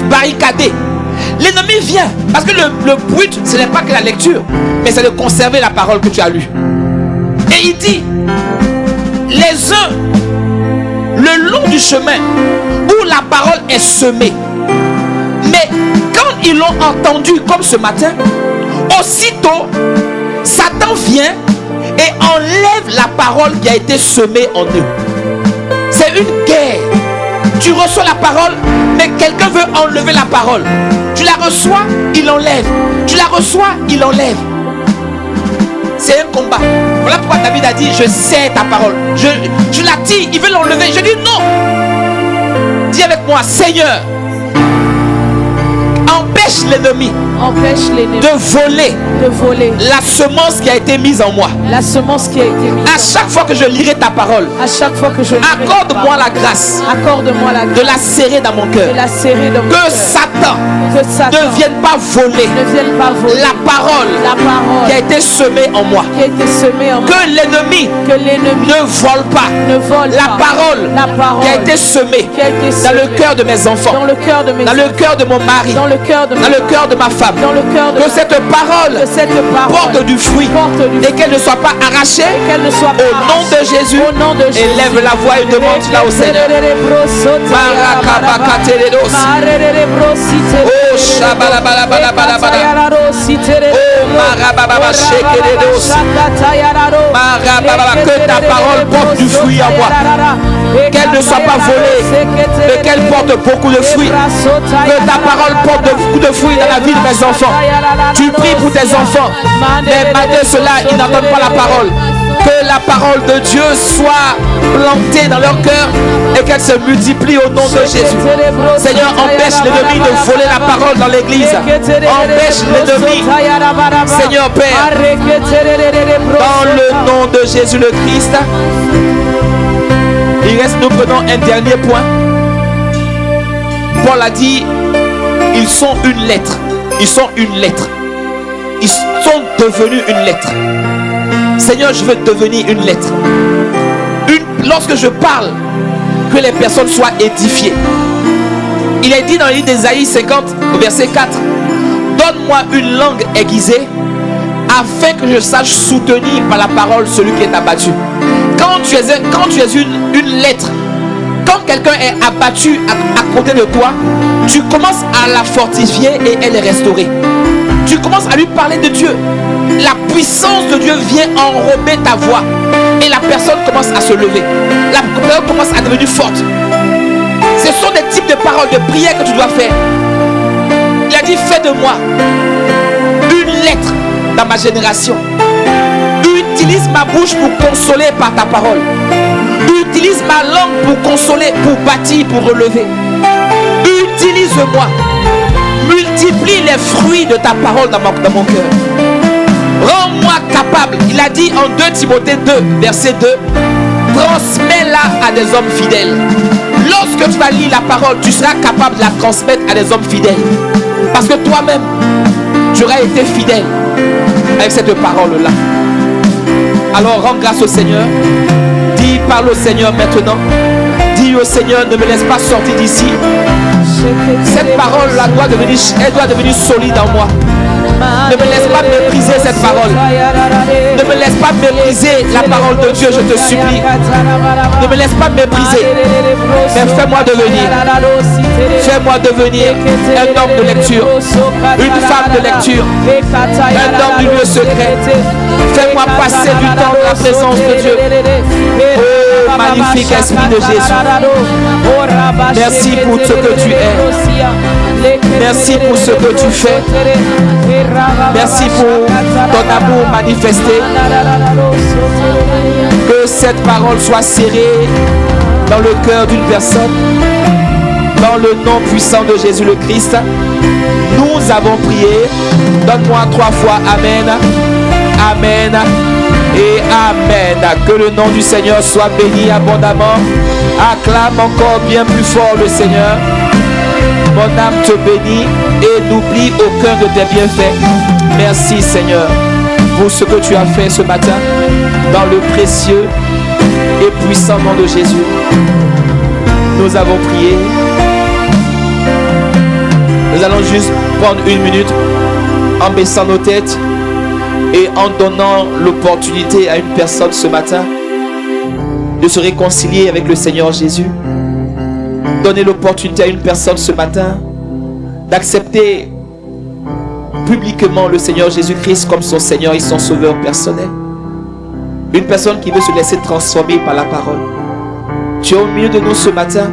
barricadé, l'ennemi vient. Parce que le but, ce n'est pas que la lecture, mais c'est de conserver la parole que tu as lue. Et il dit, les uns le long du chemin où la parole est semée, mais quand ils l'ont entendu comme ce matin, aussitôt Satan vient et enlève la parole qui a été semée en eux. C'est une guerre. Tu reçois la parole, mais quelqu'un veut enlever la parole. Tu la reçois, il enlève. Tu la reçois, il enlève. C'est un combat. Voilà pourquoi David a dit, je sais ta parole. Je la tire, il veut l'enlever. Je dis non. Dis avec moi, Seigneur, empêche empêche l'ennemi de voler la semence qui a été mise en moi. À chaque fois que je lirai ta parole, accorde-moi la grâce de la serrer dans mon cœur. Que Satan ne vienne pas voler la parole qui a été semée en moi. Que l'ennemi ne vole pas la parole qui a été semée dans le cœur de mes enfants, dans le cœur de mon mari, dans le cœur de ma femme. Que cette parole porte du fruit et qu'elle ne soit pas arrachée. Au nom de Jésus, élève la voix et demande là au Seigneur. Oh, Shabalabalabalabala. Oh, Marababa Shekeredos. Marababa, que ta parole porte du fruit en moi. Qu'elle ne soit pas volée, mais qu'elle porte beaucoup de fruits. Que ta parole porte beaucoup de fruits dans la vie de mes enfants. Tu pries pour tes enfants, mais malgré cela, ils n'entendent pas la parole. Que la parole de Dieu soit plantée dans leur cœur et qu'elle se multiplie au nom de Jésus. Seigneur, empêche l'ennemi de voler la parole dans l'église. Empêche l'ennemi, Seigneur Père, dans le nom de Jésus le Christ. Il reste, nous prenons un dernier point. Paul a dit, ils sont une lettre. Ils sont une lettre. Ils sont devenus une lettre. Seigneur, je veux devenir une lettre. Lorsque je parle, que les personnes soient édifiées. Il est dit dans le livre d'Ésaïe 50, au verset 4, donne-moi une langue aiguisée, afin que je sache soutenir par la parole celui qui est abattu. Quand tu es une lettre, quand quelqu'un est abattu à côté de toi, tu commences à la fortifier et elle est restaurée. Tu commences à lui parler de Dieu. La puissance de Dieu vient enrober ta voix et la personne commence à se lever. La personne commence à devenir forte. Ce sont des types de paroles, de prières que tu dois faire. Il a dit, fais de moi une lettre dans ma génération. Utilise ma bouche pour consoler par ta parole. Utilise ma langue pour consoler, pour bâtir, pour relever. Utilise-moi. Multiplie les fruits de ta parole dans mon cœur. Rends-moi capable. Il a dit en 2 Timothée 2, verset 2, transmets-la à des hommes fidèles. Lorsque tu vas lire la parole, tu seras capable de la transmettre à des hommes fidèles. Parce que toi-même, tu auras été fidèle avec cette parole-là. Alors rends grâce au Seigneur. Dis, parle au Seigneur maintenant. Dis au Seigneur, ne me laisse pas sortir d'ici. Cette parole-là doit devenir solide en moi. Ne me laisse pas mépriser cette parole. Ne me laisse pas mépriser la parole de Dieu, je te supplie. Ne me laisse pas mépriser. Mais fais-moi devenir un homme de lecture, une femme de lecture, un homme du lieu secret. Fais-moi passer du temps dans la présence de Dieu. Oh, magnifique Esprit de Jésus. Merci pour ce que tu es. Merci pour ce que tu fais. Merci pour ton amour manifesté. Que cette parole soit serrée dans le cœur d'une personne. Dans le nom puissant de Jésus le Christ. Nous avons prié. Donne-moi 3 fois Amen. Amen. Et Amen. Que le nom du Seigneur soit béni abondamment. Acclame encore bien plus fort le Seigneur. Mon âme te bénit et n'oublie aucun de tes bienfaits. Merci Seigneur pour ce que tu as fait ce matin dans le précieux et puissant nom de Jésus. Nous avons prié. Nous allons juste prendre 1 minute en baissant nos têtes et en donnant l'opportunité à une personne ce matin de se réconcilier avec le Seigneur Jésus. Donner l'opportunité à une personne ce matin d'accepter publiquement le Seigneur Jésus-Christ comme son Seigneur et son Sauveur personnel. Une personne qui veut se laisser transformer par la parole. Tu es au milieu de nous ce matin.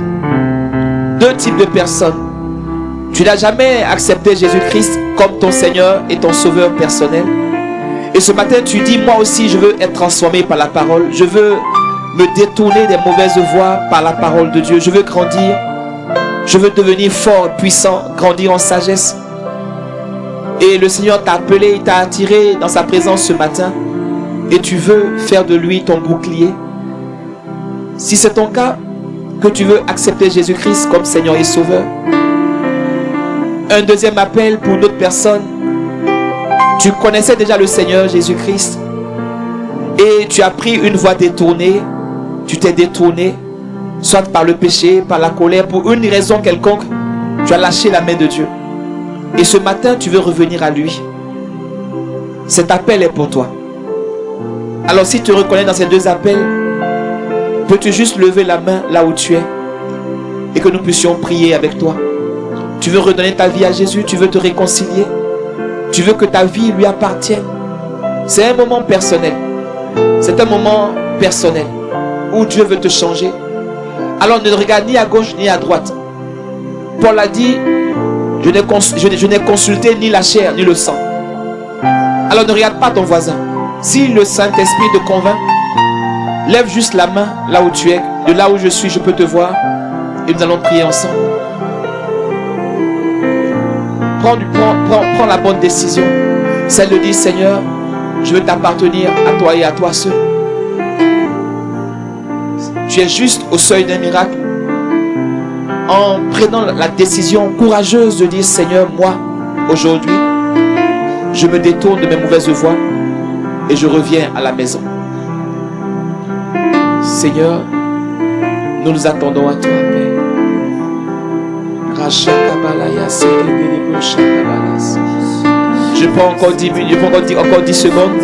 2 types de personnes. Tu n'as jamais accepté Jésus-Christ comme ton Seigneur et ton Sauveur personnel. Et ce matin tu dis, moi aussi je veux être transformé par la parole. Je veux me détourner des mauvaises voies par la parole de Dieu. Je veux grandir. Je veux devenir fort, puissant, grandir en sagesse. Et le Seigneur t'a appelé, il t'a attiré dans sa présence ce matin. Et tu veux faire de lui ton bouclier. Si c'est ton cas, que tu veux accepter Jésus-Christ comme Seigneur et Sauveur. Un deuxième appel pour d'autres personnes. Tu connaissais déjà le Seigneur Jésus-Christ et tu as pris une voie détournée. Tu t'es détourné, soit par le péché, par la colère, pour une raison quelconque. Tu as lâché la main de Dieu. Et ce matin, tu veux revenir à lui. Cet appel est pour toi. Alors si tu te reconnais dans ces deux appels, peux-tu juste lever la main là où tu es et que nous puissions prier avec toi? Tu veux redonner ta vie à Jésus, tu veux te réconcilier, tu veux que ta vie lui appartienne. C'est un moment personnel. C'est un moment personnel où Dieu veut te changer. Alors ne regarde ni à gauche ni à droite. Paul a dit, je n'ai consulté ni la chair ni le sang. Alors ne regarde pas ton voisin. Si le Saint-Esprit te convainc, lève juste la main là où tu es. De là où je suis, je peux te voir. Et nous allons prier ensemble. Prends la bonne décision. Celle de dire, Seigneur, je veux t'appartenir à toi et à toi seul. Tu es juste au seuil d'un miracle. En prenant la décision courageuse de dire, Seigneur, moi, aujourd'hui, je me détourne de mes mauvaises voies et je reviens à la maison. Seigneur, nous nous attendons à toi, Père. Je prends encore 10 minutes, je prends encore 10 secondes.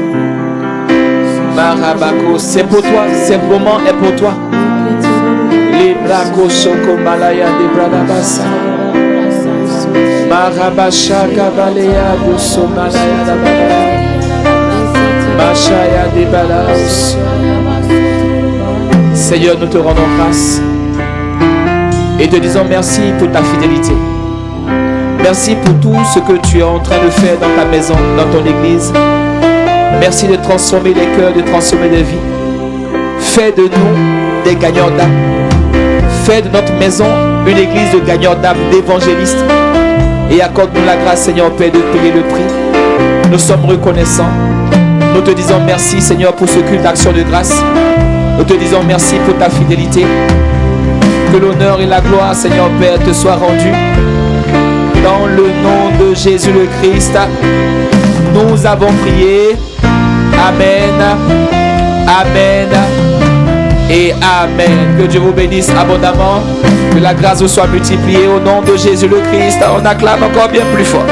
Marabako, c'est pour toi, ce moment est pour toi. Les bracos soko malaya de bradabasa. Marabasha kabalea de somalaya da bala. Machaya de balas. Seigneur, nous te rendons grâce et te disons merci pour ta fidélité. Merci pour tout ce que tu es en train de faire dans ta maison, dans ton église. Merci de transformer les cœurs, de transformer les vies. Fais de nous des gagnants d'âme. Fais de notre maison une église de gagnants d'âme, d'évangélistes. Et accorde-nous la grâce, Seigneur, Père, de payer le prix. Nous sommes reconnaissants. Nous te disons merci, Seigneur, pour ce culte d'action de grâce. Nous te disons merci pour ta fidélité. Que l'honneur et la gloire, Seigneur Père, te soient rendus. Dans le nom de Jésus le Christ, nous avons prié. Amen. Amen. Et Amen. Que Dieu vous bénisse abondamment. Que la grâce vous soit multipliée au nom de Jésus le Christ. On acclame encore bien plus fort.